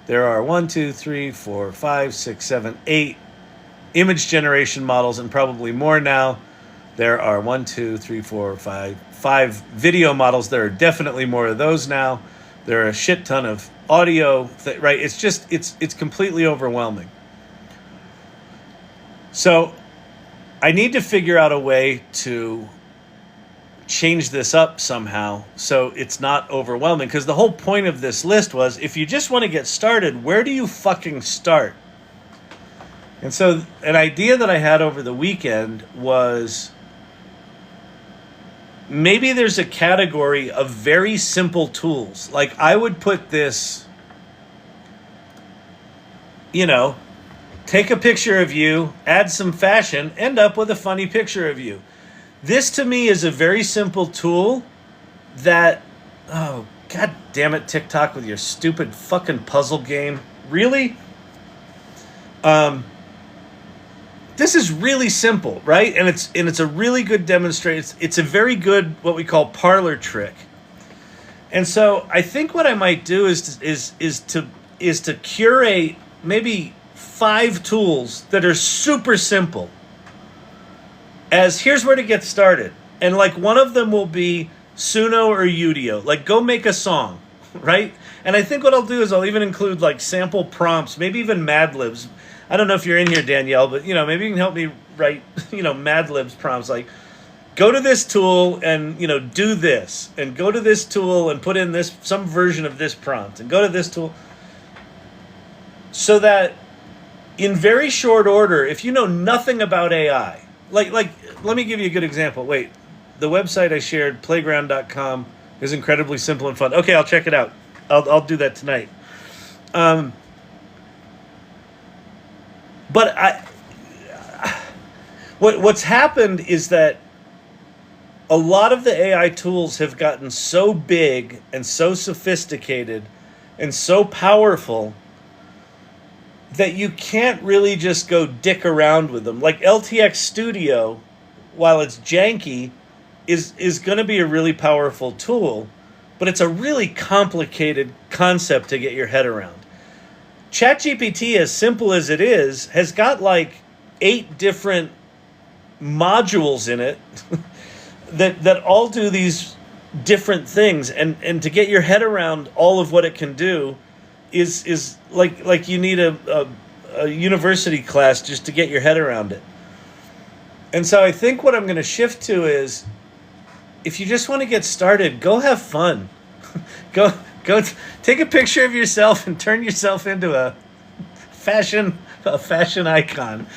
There are 1, 2, 3, 4, 5, 6, 7, 8 image generation models, and probably more now. There are 1, 2, 3, 4, 5 video models. There are definitely more of those now. There are a shit ton of audio, right? It's completely overwhelming. So I need to figure out a way to change this up somehow so it's not overwhelming. Because the whole point of this list was, if you just want to get started, where do you fucking start? And so an idea that I had over the weekend was, maybe there's a category of very simple tools. Like I would put this, take a picture of you, add some fashion, end up with a funny picture of you. This to me is a very simple tool that, oh, God damn it, TikTok with your stupid fucking puzzle game. Really? This is really simple, right? And it's a really good demonstration. It's a very good, what we call Parlor trick. And so I think what I might do is to is to curate maybe 5 tools that are super simple as here's where to get started. And like one of them will be Suno or Udio, like go make a song, right? And I think what I'll do is I'll even include like sample prompts, maybe even Mad Libs. I don't know if you're in here, Danielle, but maybe you can help me write, Mad Libs prompts like go to this tool and, do this, and go to this tool and put in this, some version of this prompt, and go to this tool. So that in very short order, if you know nothing about AI, like let me give you a good example. Wait, the website I shared, playground.com, is incredibly simple and fun. Okay, I'll check it out. I'll do that tonight. But what's happened is that a lot of the AI tools have gotten so big and so sophisticated and so powerful that you can't really just go dick around with them. Like LTX Studio, while it's janky, is going to be a really powerful tool, but it's a really complicated concept to get your head around. ChatGPT, as simple as it is, has got like 8 different modules in it that all do these different things, and to get your head around all of what it can do is like you need a university class just to get your head around it. And so I think what I'm going to shift to is, if you just want to get started, go have fun. go take a picture of yourself and turn yourself into a fashion icon.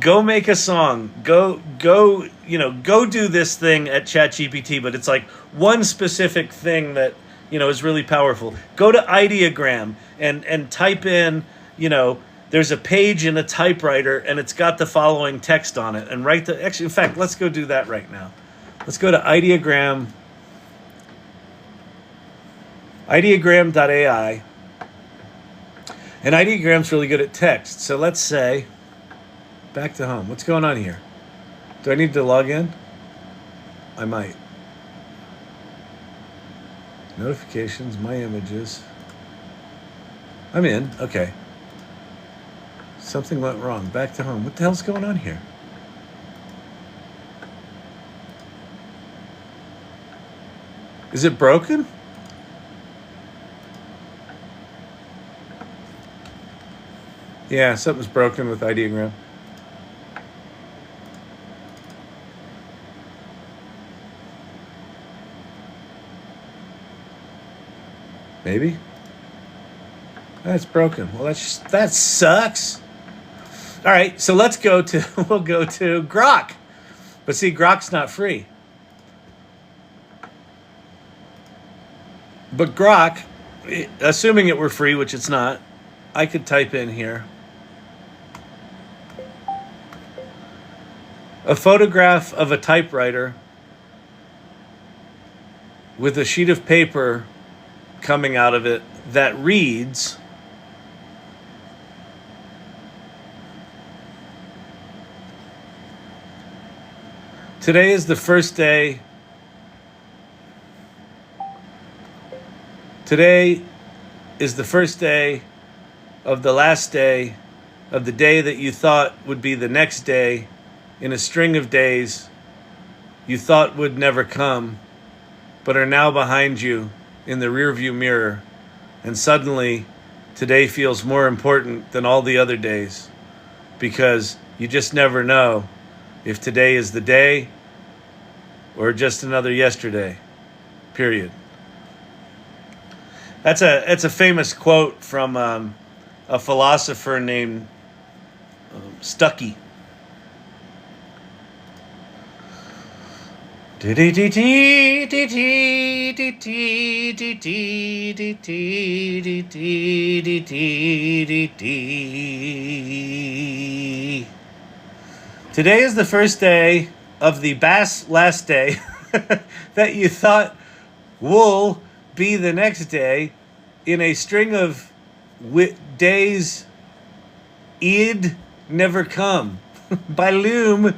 Go make a song. Go do this thing at ChatGPT, but it's like one specific thing that, is really powerful. Go to Ideogram and type in, there's a page in a typewriter and it's got the following text on it, and in fact, let's go do that right now. Let's go to Ideogram, ideogram.ai. And Ideogram's really good at text. So let's say, back to home. What's going on here? Do I need to log in? I might. Notifications, my images. I'm in. Okay. Something went wrong. Back to home. What the hell's going on here? Is it broken? Yeah, something's broken with Ideogram. Maybe? That's broken. Well, that sucks. All right, so we'll go to Grok. But see, Grok's not free. But Grok, assuming it were free, which it's not, I could type in here a photograph of a typewriter with a sheet of paper coming out of it that reads, "Today is the first day. Today is the first day of the last day of the day that you thought would be the next day in a string of days you thought would never come, but are now behind you in the rearview mirror. And suddenly, today feels more important than all the other days, because you just never know if today is the day or just another yesterday, period." That's a famous quote from a philosopher named Stuckey. Today is the first day of the last day that you thought will be the next day in a string of days id never come. By loom,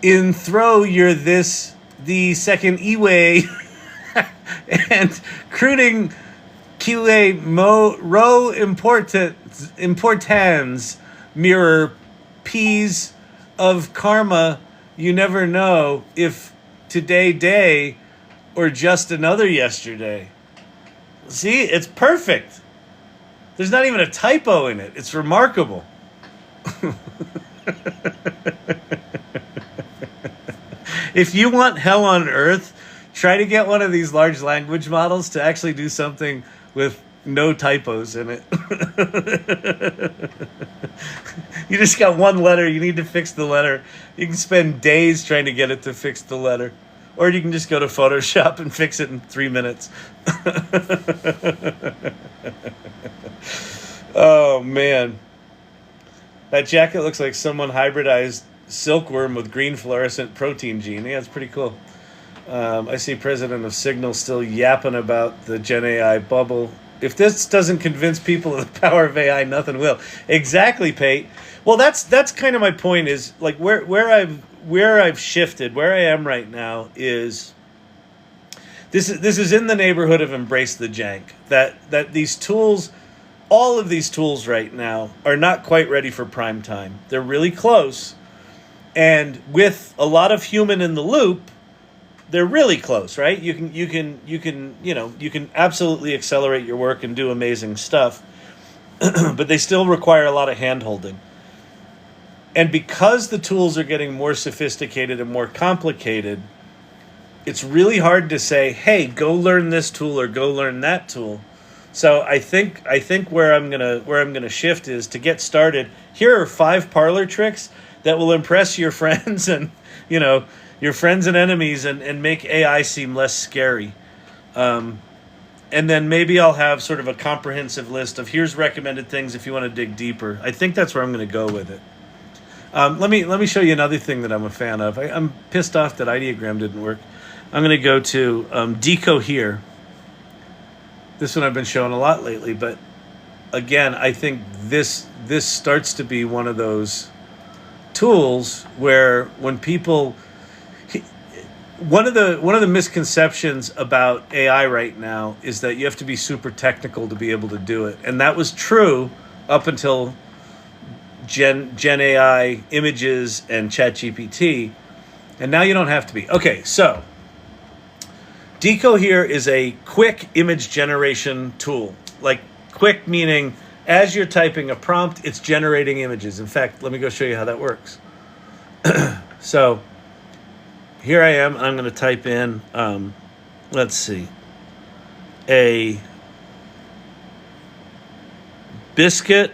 in throw you're the second Iwe. and crooning QA ro importans mirror P's of karma. You never know if today day or just another yesterday. See, it's perfect. There's not even a typo in it. It's remarkable. If you want hell on earth, try to get one of these large language models to actually do something with no typos in it. You just got one letter. You need to fix the letter. You can spend days trying to get it to fix the letter. Or you can just go to Photoshop and fix it in 3 minutes. Oh, man. That jacket looks like someone hybridized silkworm with green fluorescent protein gene. Yeah, it's pretty cool. I see President of Signal still yapping about the Gen AI bubble. If this doesn't convince people of the power of AI, nothing will. Exactly, Pate. Well, that's kind of my point. Is like where I've shifted, where I am right now is this is in the neighborhood of embrace the jank. That these tools, all of these tools right now are not quite ready for prime time. They're really close, and with a lot of human in the loop, they're really close, right? You can absolutely accelerate your work and do amazing stuff, but they still require a lot of hand-holding. And because the tools are getting more sophisticated and more complicated, it's really hard to say, hey, go learn this tool or go learn that tool. So I think where I'm gonna shift is to get started. Here are 5 parlor tricks that will impress your friends and your friends and enemies and make AI seem less scary. And then maybe I'll have sort of a comprehensive list of here's recommended things if you want to dig deeper. I think that's where I'm going to go with it. Let me show you another thing that I'm a fan of. I'm pissed off that ideogram didn't work. I'm going to go to Decohere. This one I've been showing a lot lately, but again, I think this starts to be one of those tools where when people, one of the misconceptions about AI right now is that you have to be super technical to be able to do it, and that was true up until Gen AI images and ChatGPT, and now you don't have to be. Okay, so Decohere is a quick image generation tool. Like quick meaning as you're typing a prompt, it's generating images. In fact, let me go show you how that works. So here I am, and I'm going to type in, let's see, a biscuit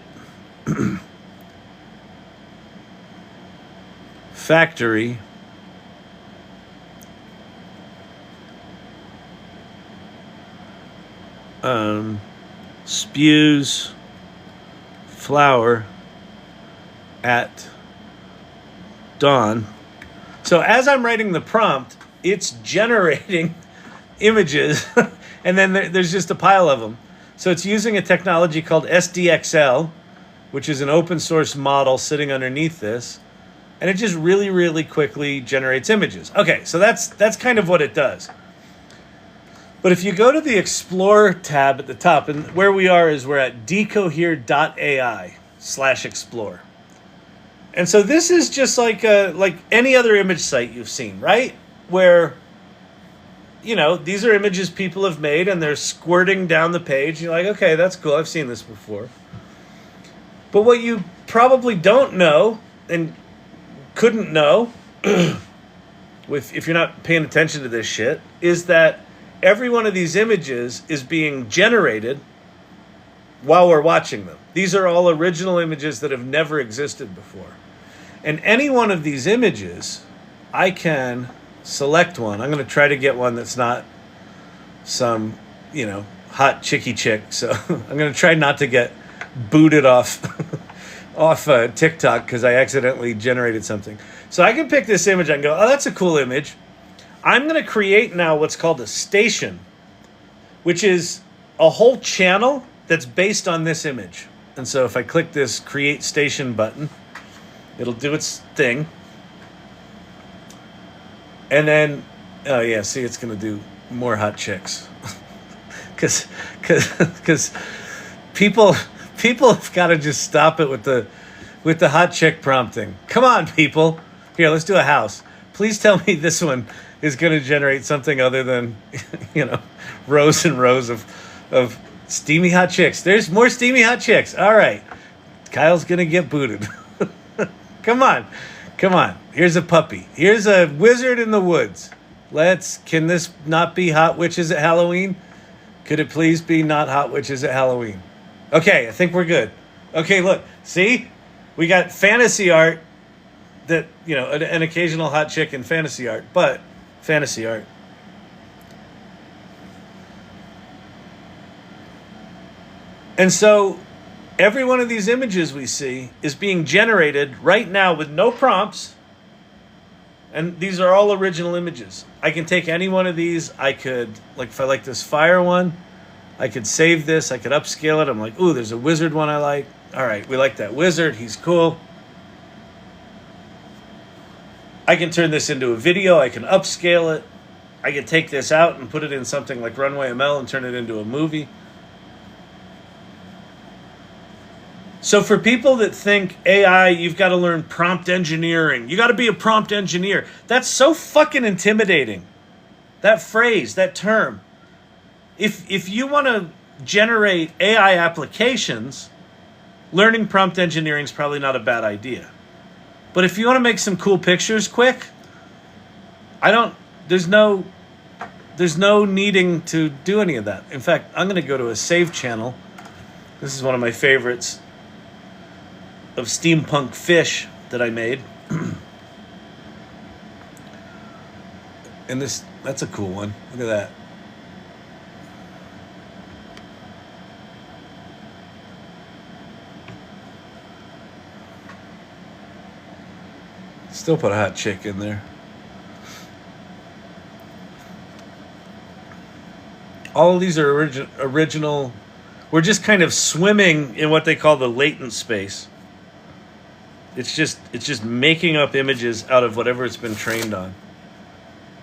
factory spews flour at dawn. So as I'm writing the prompt, it's generating images, and then there's just a pile of them. So it's using a technology called SDXL, which is an open source model sitting underneath this, and it just really, really quickly generates images. Okay, so that's kind of what it does. But if you go to the Explore tab at the top, and where we are is we're at decohere.ai/explore. And so this is just like any other image site you've seen, right? Where, these are images people have made and they're squirting down the page. You're like, okay, that's cool. I've seen this before. But what you probably don't know and couldn't know, if you're not paying attention to this shit, is that every one of these images is being generated while we're watching them. These are all original images that have never existed before. And any one of these images, I can select one. I'm going to try to get one that's not some, hot chicky chick. So I'm going to try not to get booted off TikTok because I accidentally generated something. So I can pick this image and go, oh, that's a cool image. I'm going to create now what's called a station, which is a whole channel that's based on this image. And so if I click this Create Station button, it'll do its thing. And then, oh yeah, see, it's going to do more hot chicks. Because people have got to just stop it with the hot chick prompting. Come on, people. Here, let's do a house. Please tell me this one is going to generate something other than, rows and rows of steamy hot chicks. There's more steamy hot chicks. All right. Kyle's going to get booted. Come on. Here's a puppy. Here's a wizard in the woods. Can this not be hot witches at Halloween? Could it please be not hot witches at Halloween? Okay, I think we're good. Okay, look. See? We got fantasy art that, an occasional hot chick in fantasy art, but fantasy art. And so every one of these images we see is being generated right now with no prompts. And these are all original images. I can take any one of these. I could, if I like this fire one, I could save this. I could upscale it. I'm like, ooh, there's a wizard one I like. All right, we like that wizard. He's cool. I can turn this into a video. I can upscale it. I can take this out and put it in something like Runway ML and turn it into a movie. So for people that think AI, you've got to learn prompt engineering. You got to be a prompt engineer. That's so fucking intimidating. That phrase, that term. If you want to generate AI applications, learning prompt engineering is probably not a bad idea. But if you want to make some cool pictures quick, there's no needing to do any of that. In fact, I'm going to go to a save channel. This is one of my favorites of steampunk fish that I made. And that's a cool one. Look at that. Still put a hot chick in there. All of these are original. We're just kind of swimming in what they call the latent space. It's just making up images out of whatever it's been trained on.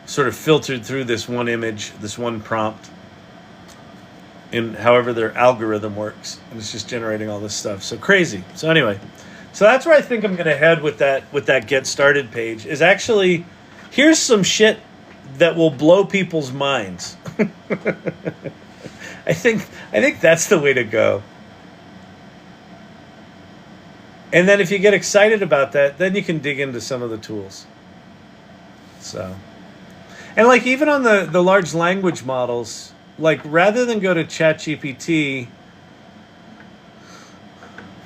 Sort of filtered through this one image, this one prompt, in however their algorithm works. And it's just generating all this stuff. So crazy. So anyway, so that's where I think I'm going to head with that get started page, is actually, here's some shit that will blow people's minds. I think that's the way to go. And then if you get excited about that, then you can dig into some of the tools. So, and even on the large language models, rather than go to ChatGPT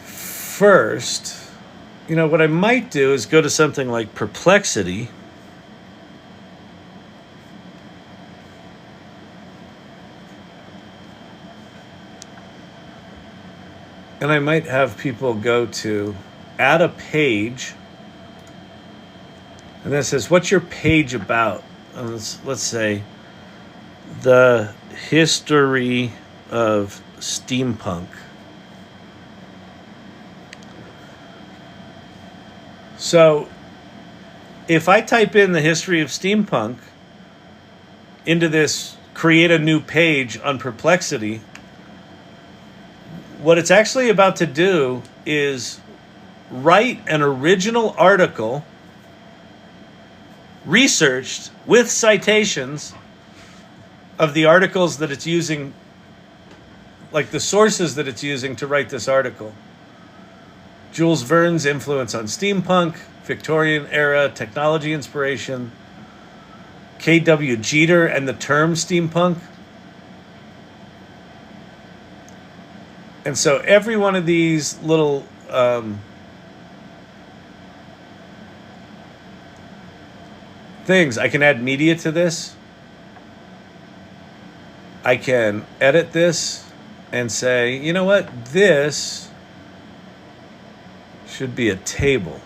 first, what I might do is go to something like Perplexity. And I might have people go to add a page. And then it says, what's your page about? And let's say the history of steampunk. So if I type in the history of steampunk into this create a new page on Perplexity, what it's actually about to do is write an original article researched with citations of the articles that it's using, the sources that it's using to write this article. Jules Verne's influence on steampunk, Victorian era technology inspiration, K.W. Jeter and the term steampunk. And so every one of these little things, I can add media to this. I can edit this and say, you know what, this should be a table.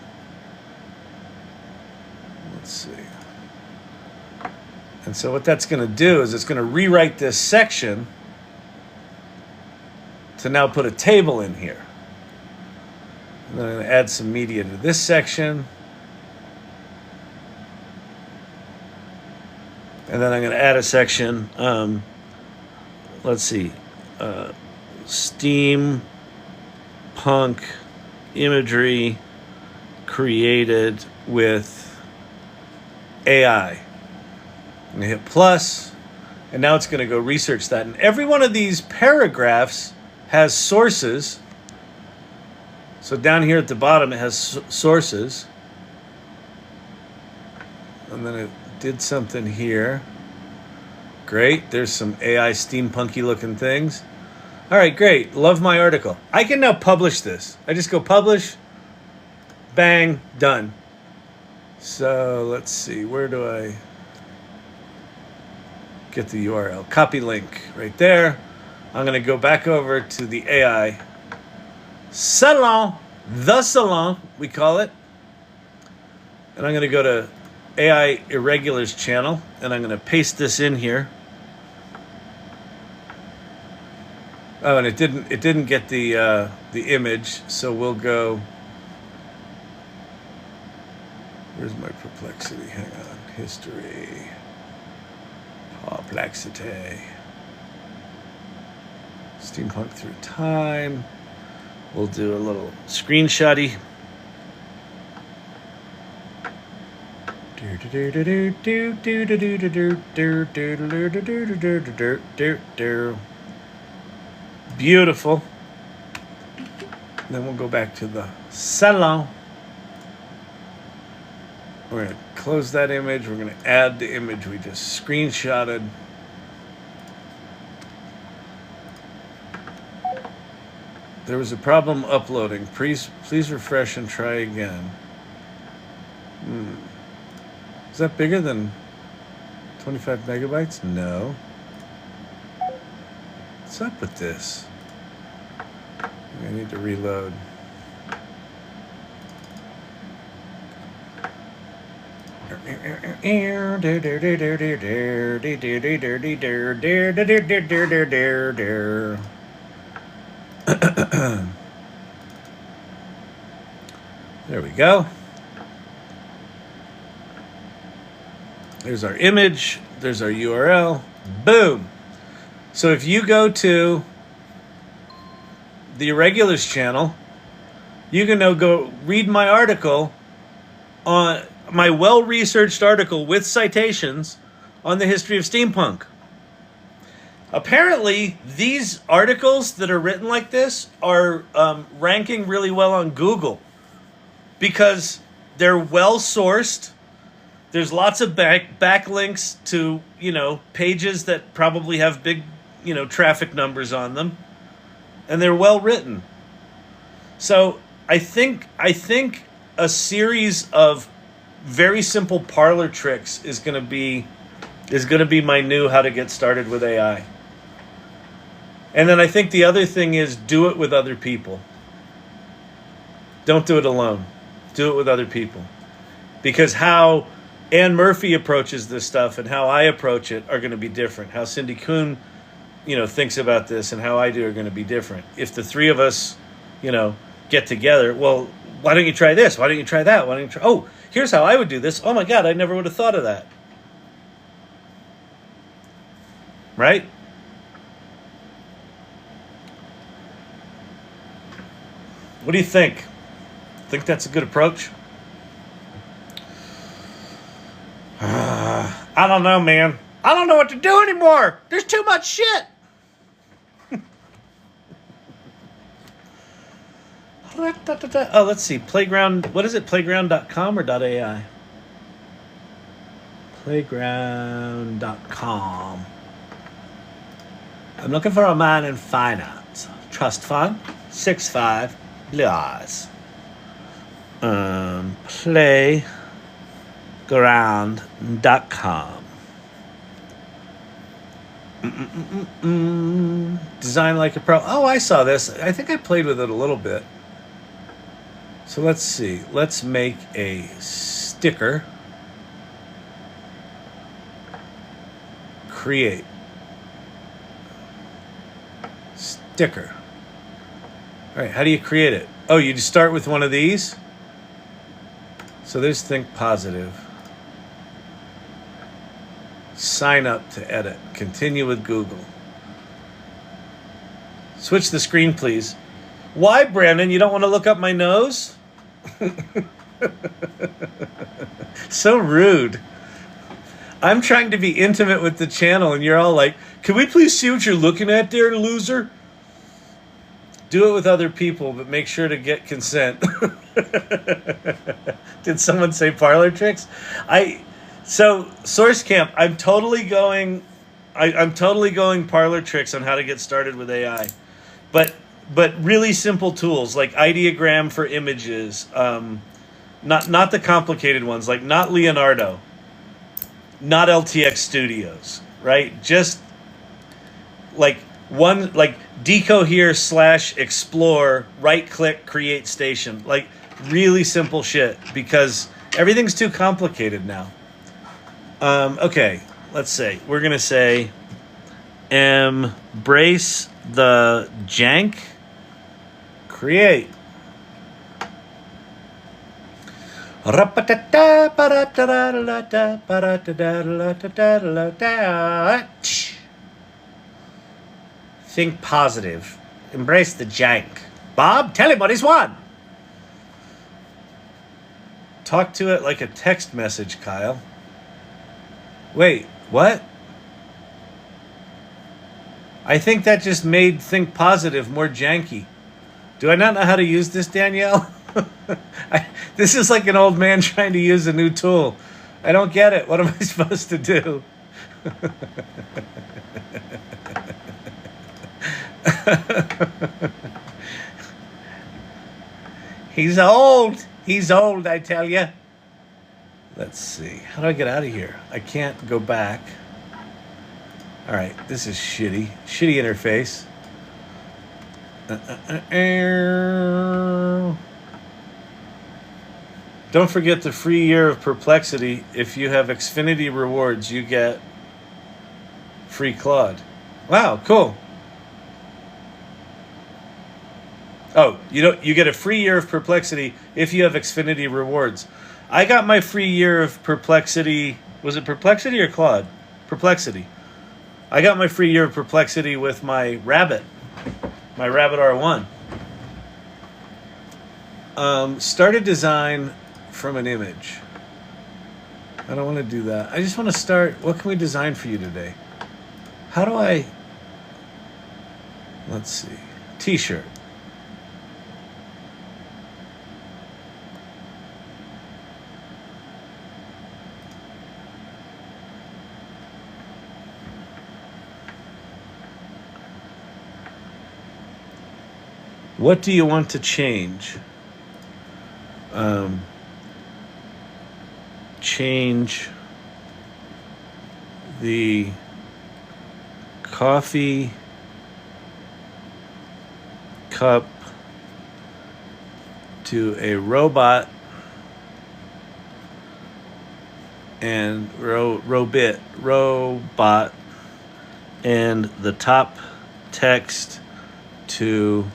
Let's see. And so what that's going to do is it's going to rewrite this section to now put a table in here. And then I'm going to add some media to this section. And then I'm going to add a section. Let's see. Steampunk imagery created with AI. I'm going to hit plus, and now it's going to go research that. And every one of these paragraphs has sources. So down here at the bottom, it has sources. And then it did something here. Great. There's some AI steampunky looking things. All right, great. Love my article. I can now publish this. I just go publish. Bang. Done. So let's see. Where do I get the URL? Copy link right there. I'm going to go back over to the AI salon, the salon, we call it. And I'm going to go to AI Irregulars channel, and I'm going to paste this in here. Oh, and it didn't get the image, so we'll go. Where's my perplexity? Hang on, history, perplexity, steampunk through time. We'll do a little screenshotty. Beautiful. Then we'll go back to the salon. We're going to close that image. We're going to add the image we just screenshotted. There was a problem uploading. Please refresh and try again. Is that bigger than 25 megabytes? No. What's up with this? I need to reload. There we go. There's our image. There's our URL. Boom. So if you go to the Irregulars channel, you can now go read my article, on my well-researched article with citations on the history of steampunk. Apparently, these articles that are written like this are ranking really well on Google because they're well-sourced. There's lots of backlinks to, pages that probably have big, traffic numbers on them. And they're well written. So I think a series of very simple parlor tricks is going to be my new how to get started with AI. And then I think the other thing is do it with other people. Don't do it alone. Do it with other people. Because how Anne Murphy approaches this stuff and how I approach it are going to be different. How Cindy Kuhn, thinks about this and how I do are going to be different. If the three of us, get together, well, why don't you try this? Why don't you try that? Why don't you try? Oh, here's how I would do this. Oh my God, I never would have thought of that. Right? What do you think? Think that's a good approach? I don't know, man. I don't know what to do anymore. There's too much shit. Oh, let's see. Playground. What is it? Playground.com or .ai? Playground.com. I'm looking for a man in finance. Trust fund. 65 laws. Playground.com. Design like a pro. Oh, I saw this. I think I played with it a little bit. So let's see. Let's make a sticker. Create. Sticker. All right, how do you create it? Oh, you just start with one of these. So there's think positive. Sign up to edit. Continue with Google. Switch the screen, please. Why, Brandon? You don't want to look up my nose? So rude. I'm trying to be intimate with the channel, and you're all like, can we please see what you're looking at there, loser? Do it with other people, but make sure to get consent. Did someone say parlor tricks? So Source Camp, I'm totally going parlor tricks on how to get started with AI. But really simple tools like ideogram for images, not the complicated ones, like not Leonardo, not LTX Studios, right? Just like decohere / explore, right click, create station, like really simple shit, because everything's too complicated now. Okay, let's say we're gonna say embrace the jank, create. Think positive. Embrace the jank. Bob, tell him what he's won. Talk to it like a text message, Kyle. Wait, what? I think that just made think positive more janky. Do I not know how to use this, Danielle? This is like an old man trying to use a new tool. I don't get it. What am I supposed to do? He's old. He's old, I tell you. Let's see. How do I get out of here? I can't go back. All right. This is shitty. Shitty interface. Don't forget the free year of Perplexity. If you have Xfinity rewards, you get free Claude. Wow, cool. Oh, you get a free year of Perplexity if you have Xfinity rewards. I got my free year of Perplexity. Was it Perplexity or Claude? Perplexity. I got my free year of Perplexity with my Rabbit R1. Start a design from an image. I don't want to do that. I just want to start. What can we design for you today? How do I? Let's see. T-shirt. What do you want to change? Change the coffee cup to a robot and robot and the top text to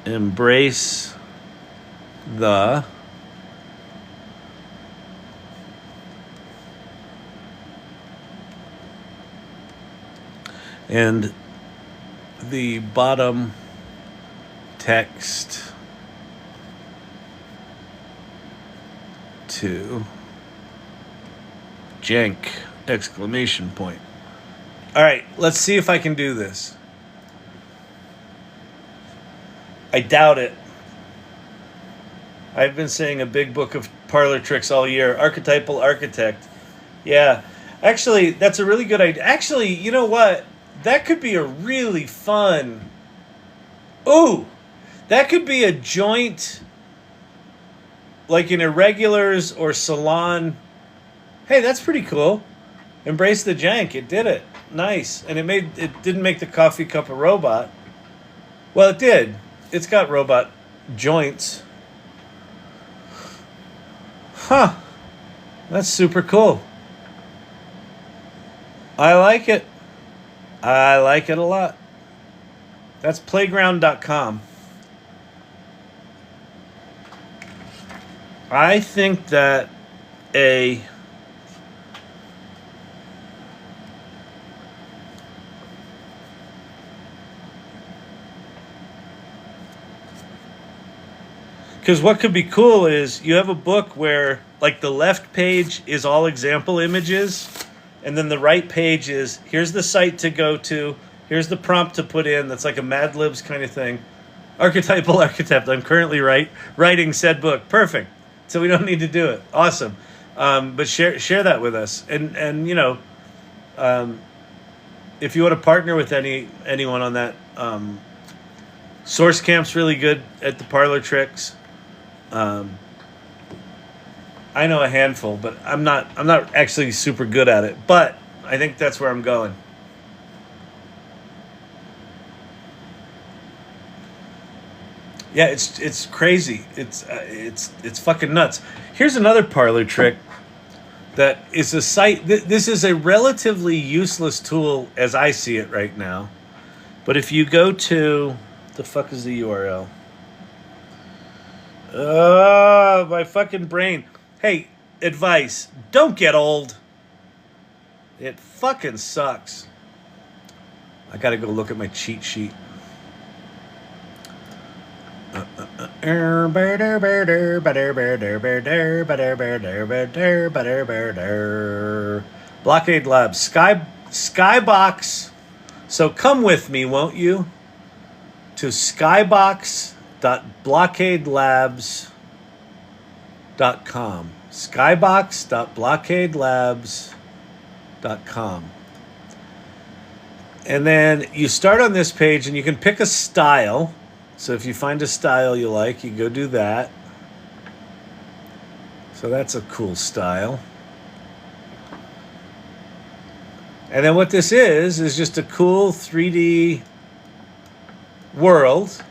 embrace the and the bottom text to jank exclamation point. All right, let's see if I can do this. I doubt it. I've been saying a big book of parlor tricks all year. Archetypal architect. Yeah. Actually, that's a really good idea. Actually, you know what? That could be a really fun... Ooh! That could be a joint, like in Irregulars or Salon. Hey, that's pretty cool. Embrace the jank. It did it. Nice. And it didn't make the coffee cup a robot. Well, it did. It's got robot joints. Huh. That's super cool. I like it. I like it a lot. That's playground.com. I think that a Because what could be cool is you have a book where, like, the left page is all example images, and then the right page is, here's the site to go to, here's the prompt to put in. That's like a Mad Libs kind of thing. Archetypal Architect. I'm currently writing said book. Perfect. So we don't need to do it. Awesome. But share that with us. And you know, if you want to partner with anyone on that, Source Camp's really good at the parlor tricks. I know a handful, but I'm not actually super good at it. But I think that's where I'm going. Yeah, it's crazy. It's fucking nuts. Here's another parlor trick that is a site. This is a relatively useless tool as I see it right now. But if you go to, the fuck is the URL? Oh, my fucking brain. Hey, advice. Don't get old. It fucking sucks. I gotta go look at my cheat sheet. Blockade Labs. Skybox. So come with me, won't you? To skybox.blockadelabs.com. Skybox.blockadelabs.com. And then you start on this page and you can pick a style. So if you find a style you like, you go do that. So that's a cool style. And then what this is just a cool 3D world.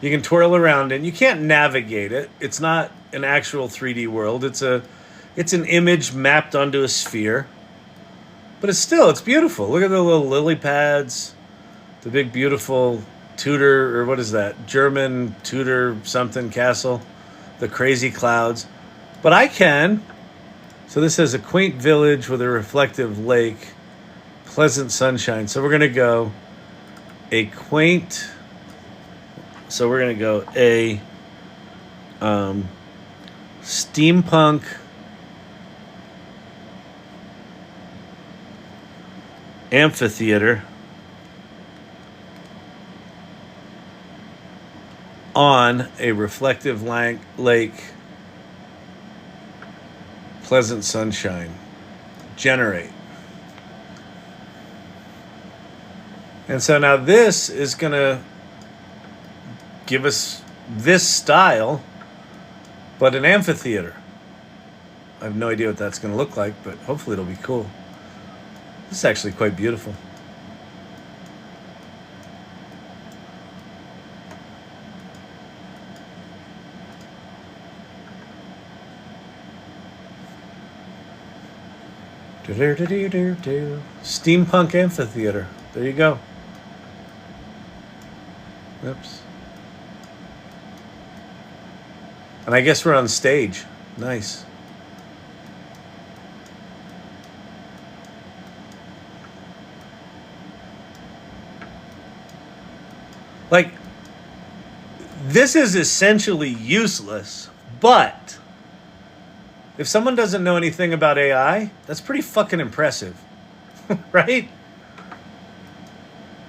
You can twirl around in. You can't navigate it. It's not an actual 3D world. It's an image mapped onto a sphere. But it's beautiful. Look at the little lily pads, the big beautiful Tudor, or what is that? German Tudor something castle, the crazy clouds. But I can. So this has a quaint village with a reflective lake, pleasant sunshine. So we're going to go a quaint. So we're going to go a steampunk amphitheater on a reflective lake, pleasant sunshine. Generate. And so now this is going to give us this style, but an amphitheater. I have no idea what that's going to look like, but hopefully it'll be cool. This is actually quite beautiful. Steampunk amphitheater. There you go. Oops. And I guess we're on stage. Nice. Like, this is essentially useless, but if someone doesn't know anything about AI, that's pretty fucking impressive, right?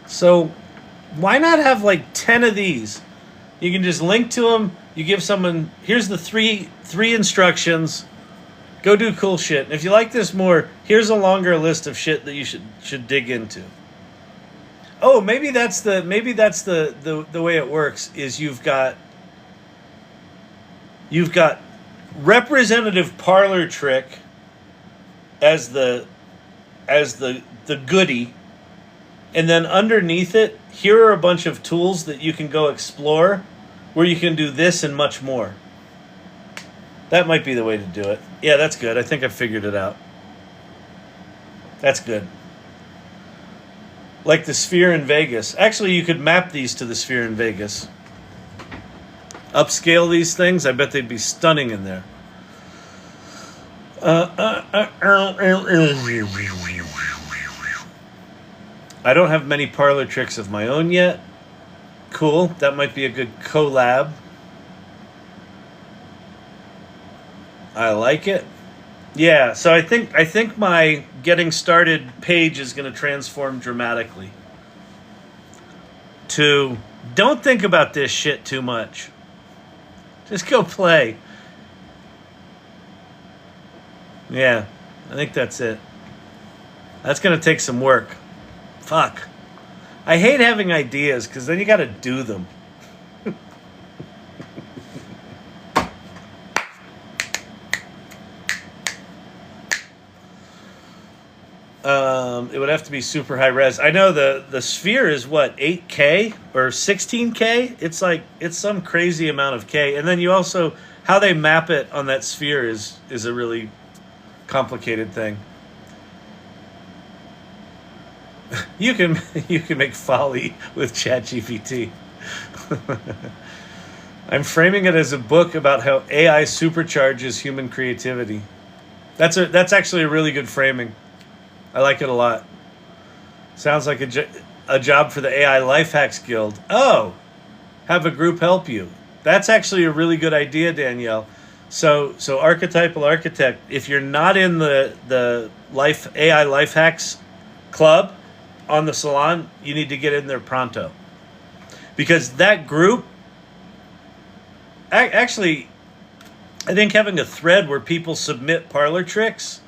So why not have like 10 of these? You can just link to them. You give someone, here's the three instructions. Go do cool shit. And if you like this more, here's a longer list of shit that you should dig into. Oh, maybe that's the way it works is you've got representative parlor trick as the goodie, and then underneath it, here are a bunch of tools that you can go explore where you can do this and much more. That might be the way to do it. Yeah, that's good. I think I figured it out. That's good. Like the sphere in Vegas. Actually, you could map these to the sphere in Vegas. Upscale these things, I bet they'd be stunning in there. I don't have many parlor tricks of my own yet. Cool, that might be a good collab. I like it. Yeah, so I think my getting started page is going to transform dramatically to don't think about this shit too much. Just go play. Yeah, I think that's it. That's going to take some work. Fuck. I hate having ideas because then you got to do them. It would have to be super high res. I know the sphere is what, 8K or 16K? It's some crazy amount of K. And then you also, how they map it on that sphere is a really complicated thing. You can make folly with ChatGPT. I'm framing it as a book about how AI supercharges human creativity. That's actually a really good framing. I like it a lot. Sounds like a job for the AI Life Hacks Guild. Oh, have a group help you. That's actually a really good idea, Danielle. So Archetypal Architect, if you're not in the AI Life Hacks Club on the Salon, you need to get in there pronto. Because that group, actually, I think having a thread where people submit parlor tricks,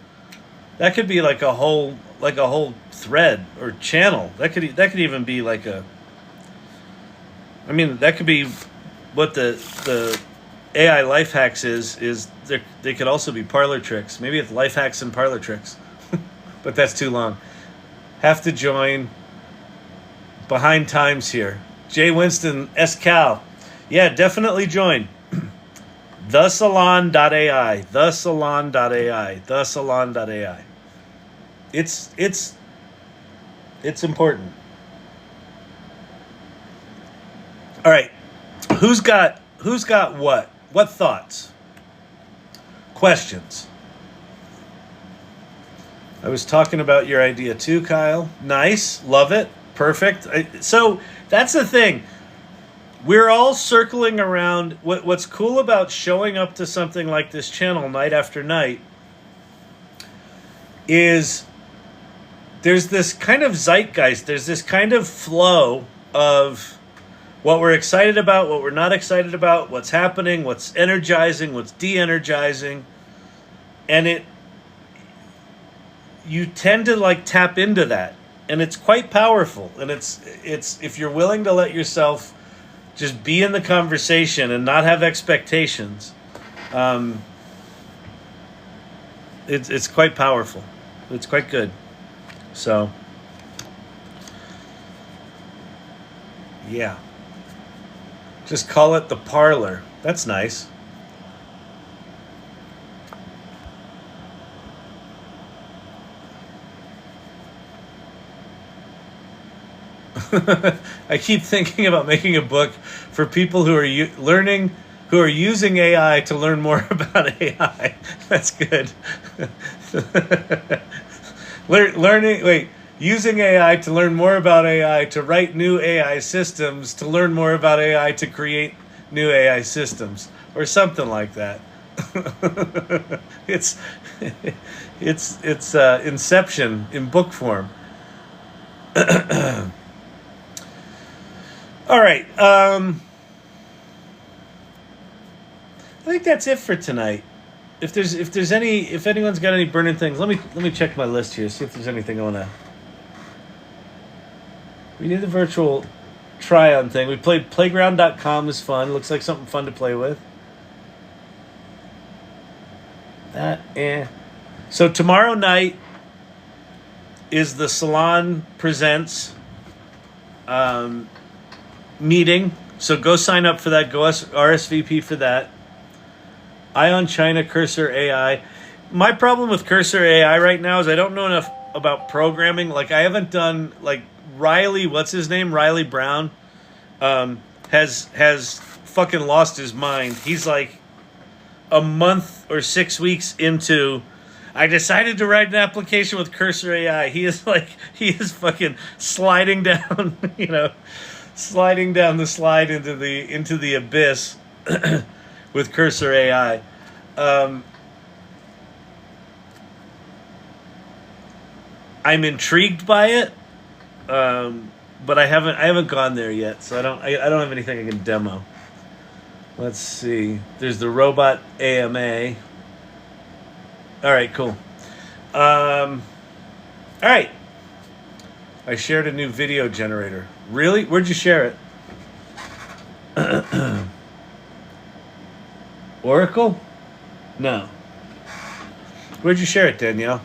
that could be like a whole thread or channel. That could even be like that could be what the AI life hacks is they could also be parlor tricks. Maybe it's life hacks and parlor tricks. But that's too long. Have to join. Behind times here. Jay Winston Cal. Yeah, definitely join. Thesalon.ai. Thesalon.ai. Thesalon.ai. It's important. All right. Who's got what? What thoughts? Questions? I was talking about your idea too, Kyle. Nice. Love it. Perfect. So that's the thing. We're all circling around. What's cool about showing up to something like this channel night after night is there's this kind of zeitgeist. There's this kind of flow of what we're excited about, what we're not excited about, what's happening, what's energizing, what's de-energizing. And you tend to like tap into that. And it's quite powerful. And it's if you're willing to let yourself just be in the conversation and not have expectations, it's quite powerful. It's quite good. So, yeah. Just call it the parlor. That's nice. I keep thinking about making a book for people who are who are using AI to learn more about AI. That's good. Using AI to learn more about AI, to write new AI systems, to learn more about AI, to create new AI systems, or something like that. It's Inception in book form. All right. I think that's it for tonight. If anyone's got any burning things, let me check my list here, see if there's anything I wanna. We did the virtual try-on thing. We played playground.com is fun. Looks like something fun to play with. So tomorrow night is the Salon Presents meeting. So go sign up for that. Go RSVP for that. Ion China Cursor AI. My problem with Cursor AI right now is I don't know enough about programming. Like I haven't done Riley. What's his name? Riley Brown has fucking lost his mind. He's like a month or 6 weeks into. I decided to write an application with Cursor AI. He is fucking sliding down, sliding down the slide into the abyss with Cursor AI. I'm intrigued by it, but I haven't gone there yet, so I don't have anything I can demo. Let's see. There's the robot AMA. All right, cool. All right. I shared a new video generator. Really? Where'd you share it? Oracle? No. Where'd you share it, Danielle?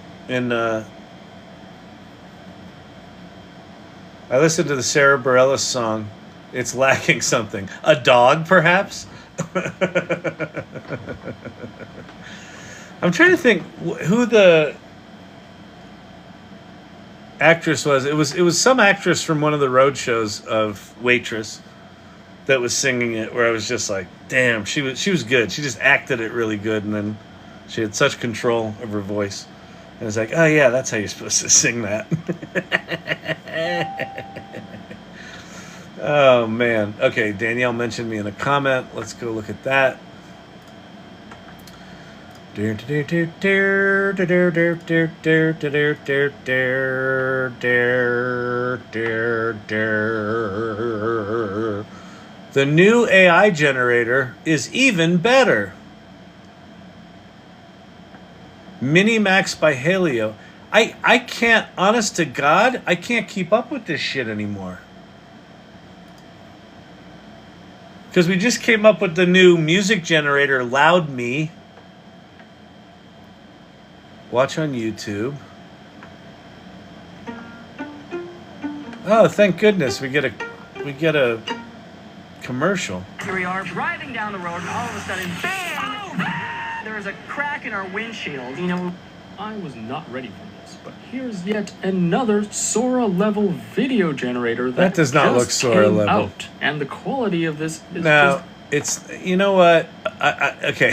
I listened to the Sarah Bareilles song. It's lacking something. A dog, perhaps? I'm trying to think who the actress was. It was some actress from one of the road shows of Waitress that was singing it, where I was just like, damn, she was good. She just acted it really good, and then she had such control of her voice. And I was like, oh yeah, that's how you're supposed to sing that. Oh man. Okay, Danielle mentioned me in a comment. Let's go look at that. The new AI generator is even better. Minimax by Halio. I can't, honest to God, I can't keep up with this shit anymore. Because we just came up with the new music generator, Loud Me. Watch on YouTube. Oh, thank goodness we get a commercial. Here we are driving down the road, and all of a sudden, bam! There is a crack in our windshield. You know, I was not ready for this, but here's yet another Sora level video generator that does not look Sora level. Out. And the quality of this is now, it's, you know what? Okay.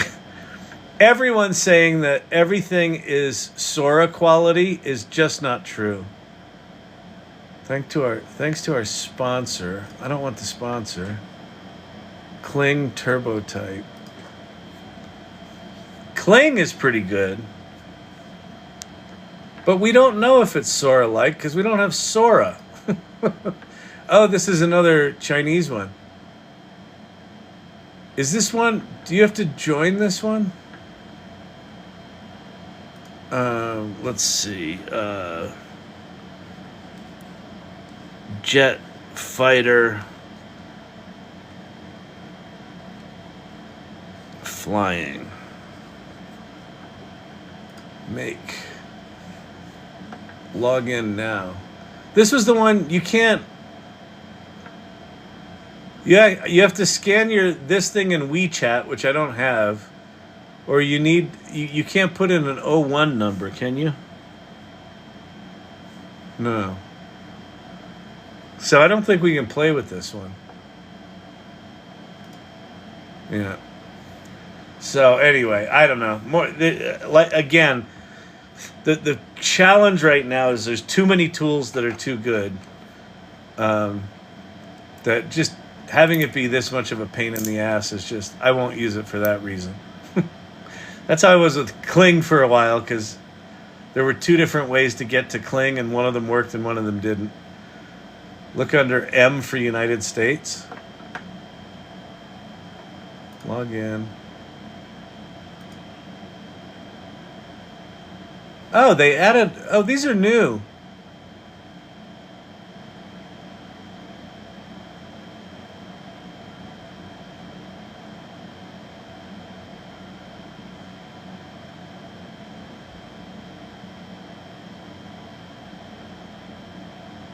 Everyone saying that everything is Sora quality is just not true. Thanks to our sponsor. I don't want the sponsor. Kling Turbo Type. Kling is pretty good. But we don't know if it's Sora-like because we don't have Sora. Oh, this is another Chinese one. Is this one? Do you have to join this one? Let's see. Jet fighter flying. Make. Log in now. This was the one you can't. Yeah, you have to scan this thing in WeChat, which I don't have, or you can't put in an 01 number, can you? No. So I don't think we can play with this one. Yeah. So anyway, I don't know. Again, the challenge right now is there's too many tools that are too good. That just having it be this much of a pain in the ass is just, I won't use it for that reason. That's how I was with Kling for a while, because there were two different ways to get to Kling, and one of them worked and one of them didn't. Look under M for United States. Log in. Oh, they added... Oh, these are new.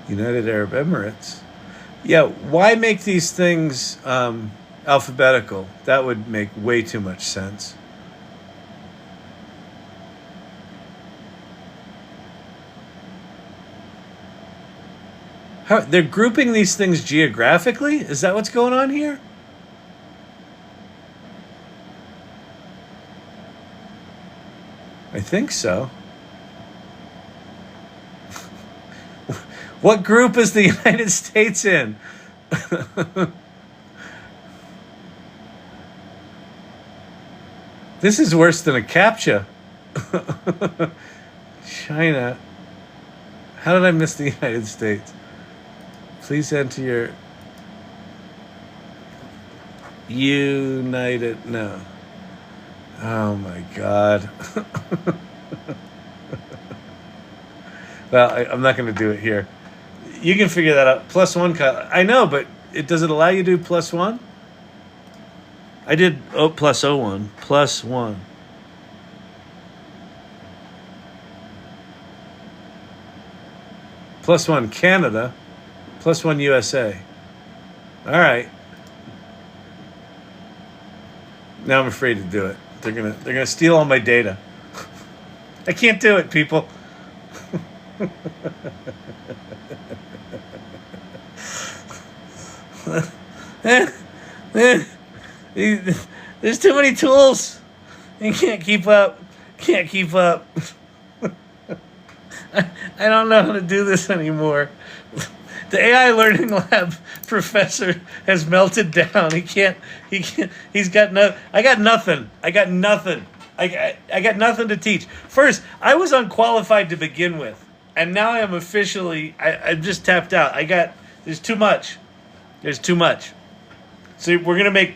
United Arab Emirates. Yeah, why make these things alphabetical? That would make way too much sense. They're grouping these things geographically? Is that what's going on here? I think so. What group is the United States in? This is worse than a CAPTCHA. China. How did I miss the United States? Please enter your United. No. Oh my God. Well, I'm not going to do it here. You can figure that out. +1, Kyle. I know, but does it allow you to do +1? I did +01. +1. +1 Canada. +1 USA. All right. Now I'm afraid to do it. They're gonna steal all my data. I can't do it, people. There's too many tools. You can't keep up. Can't keep up. I don't know how to do this anymore. The AI Learning Lab professor has melted down. He can't. He's got no. I got nothing. I got nothing to teach. First, I was unqualified to begin with, and now I am officially. I'm just tapped out. There's too much. There's too much. So we're gonna make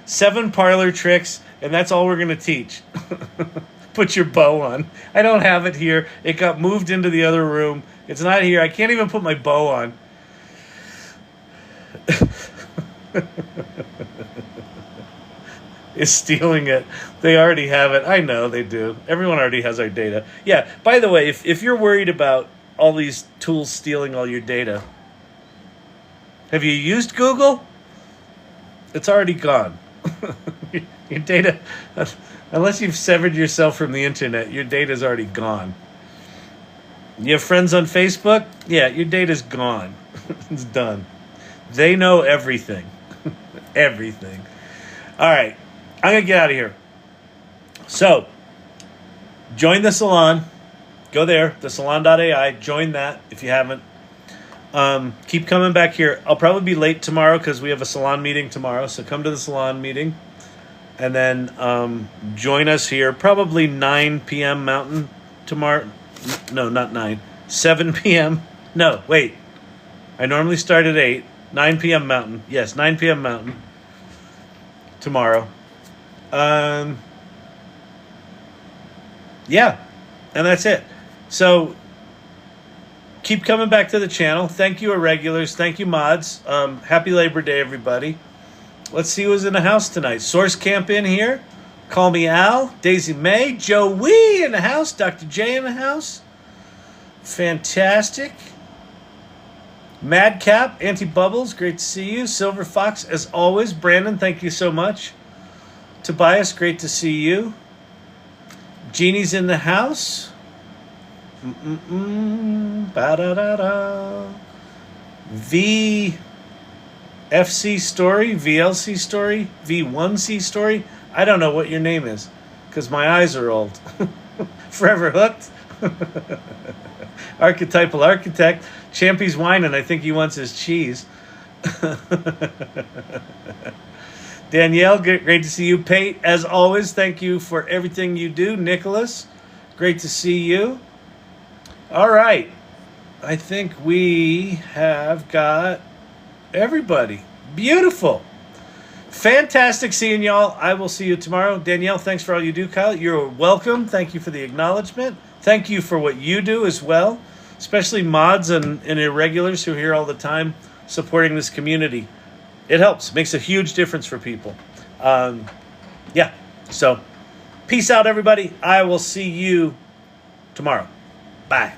7 parlor tricks, and that's all we're gonna teach. Put your bow on. I don't have it here. It got moved into the other room. It's not here. I can't even put my bow on. Is stealing it. They already have it. I know they do. Everyone already has our data. Yeah, by the way, if you're worried about all these tools stealing all your data, have you used Google? It's already gone. Your data, unless you've severed yourself from the internet, your data's already gone. You have friends on Facebook? Yeah, your data's gone. It's done. They know everything. Everything. All right. I'm going to get out of here. So, join the salon. Go there, thesalon.ai. Join that if you haven't. Keep coming back here. I'll probably be late tomorrow because we have a salon meeting tomorrow. So come to the salon meeting. And then join us here, probably 9 p.m. Mountain tomorrow. No, not 9. 7 p.m. No, wait. I normally start at 8. 9 p.m. Mountain. Yes, 9 p.m. Mountain tomorrow. Yeah, and that's it. So keep coming back to the channel. Thank you, irregulars. Thank you, mods. Happy Labor Day, everybody. Let's see who's in the house tonight. Source Camp in here. Call me Al. Daisy May. Joe Wee in the house. Dr. J in the house. Fantastic. Madcap. Anti-Bubbles. Great to see you. Silver Fox, as always. Brandon, thank you so much. Tobias, great to see you. Jeannie's in the house. Ba-da-da-da. VFC story, VLC story, V1C story. I don't know what your name is because my eyes are old. Forever hooked. Archetypal architect. Champy's whining. I think he wants his cheese. Danielle, great to see you. Pate, as always, thank you for everything you do. Nicholas, great to see you. All right. I think we have got everybody. Beautiful. Fantastic seeing y'all. I will see you tomorrow. Danielle, thanks for all you do. Kyle, you're welcome. Thank you for the acknowledgement. Thank you for what you do as well, especially mods and irregulars who are here all the time supporting this community. It helps. Makes a huge difference for people. Yeah. So, peace out, everybody. I will see you tomorrow. Bye.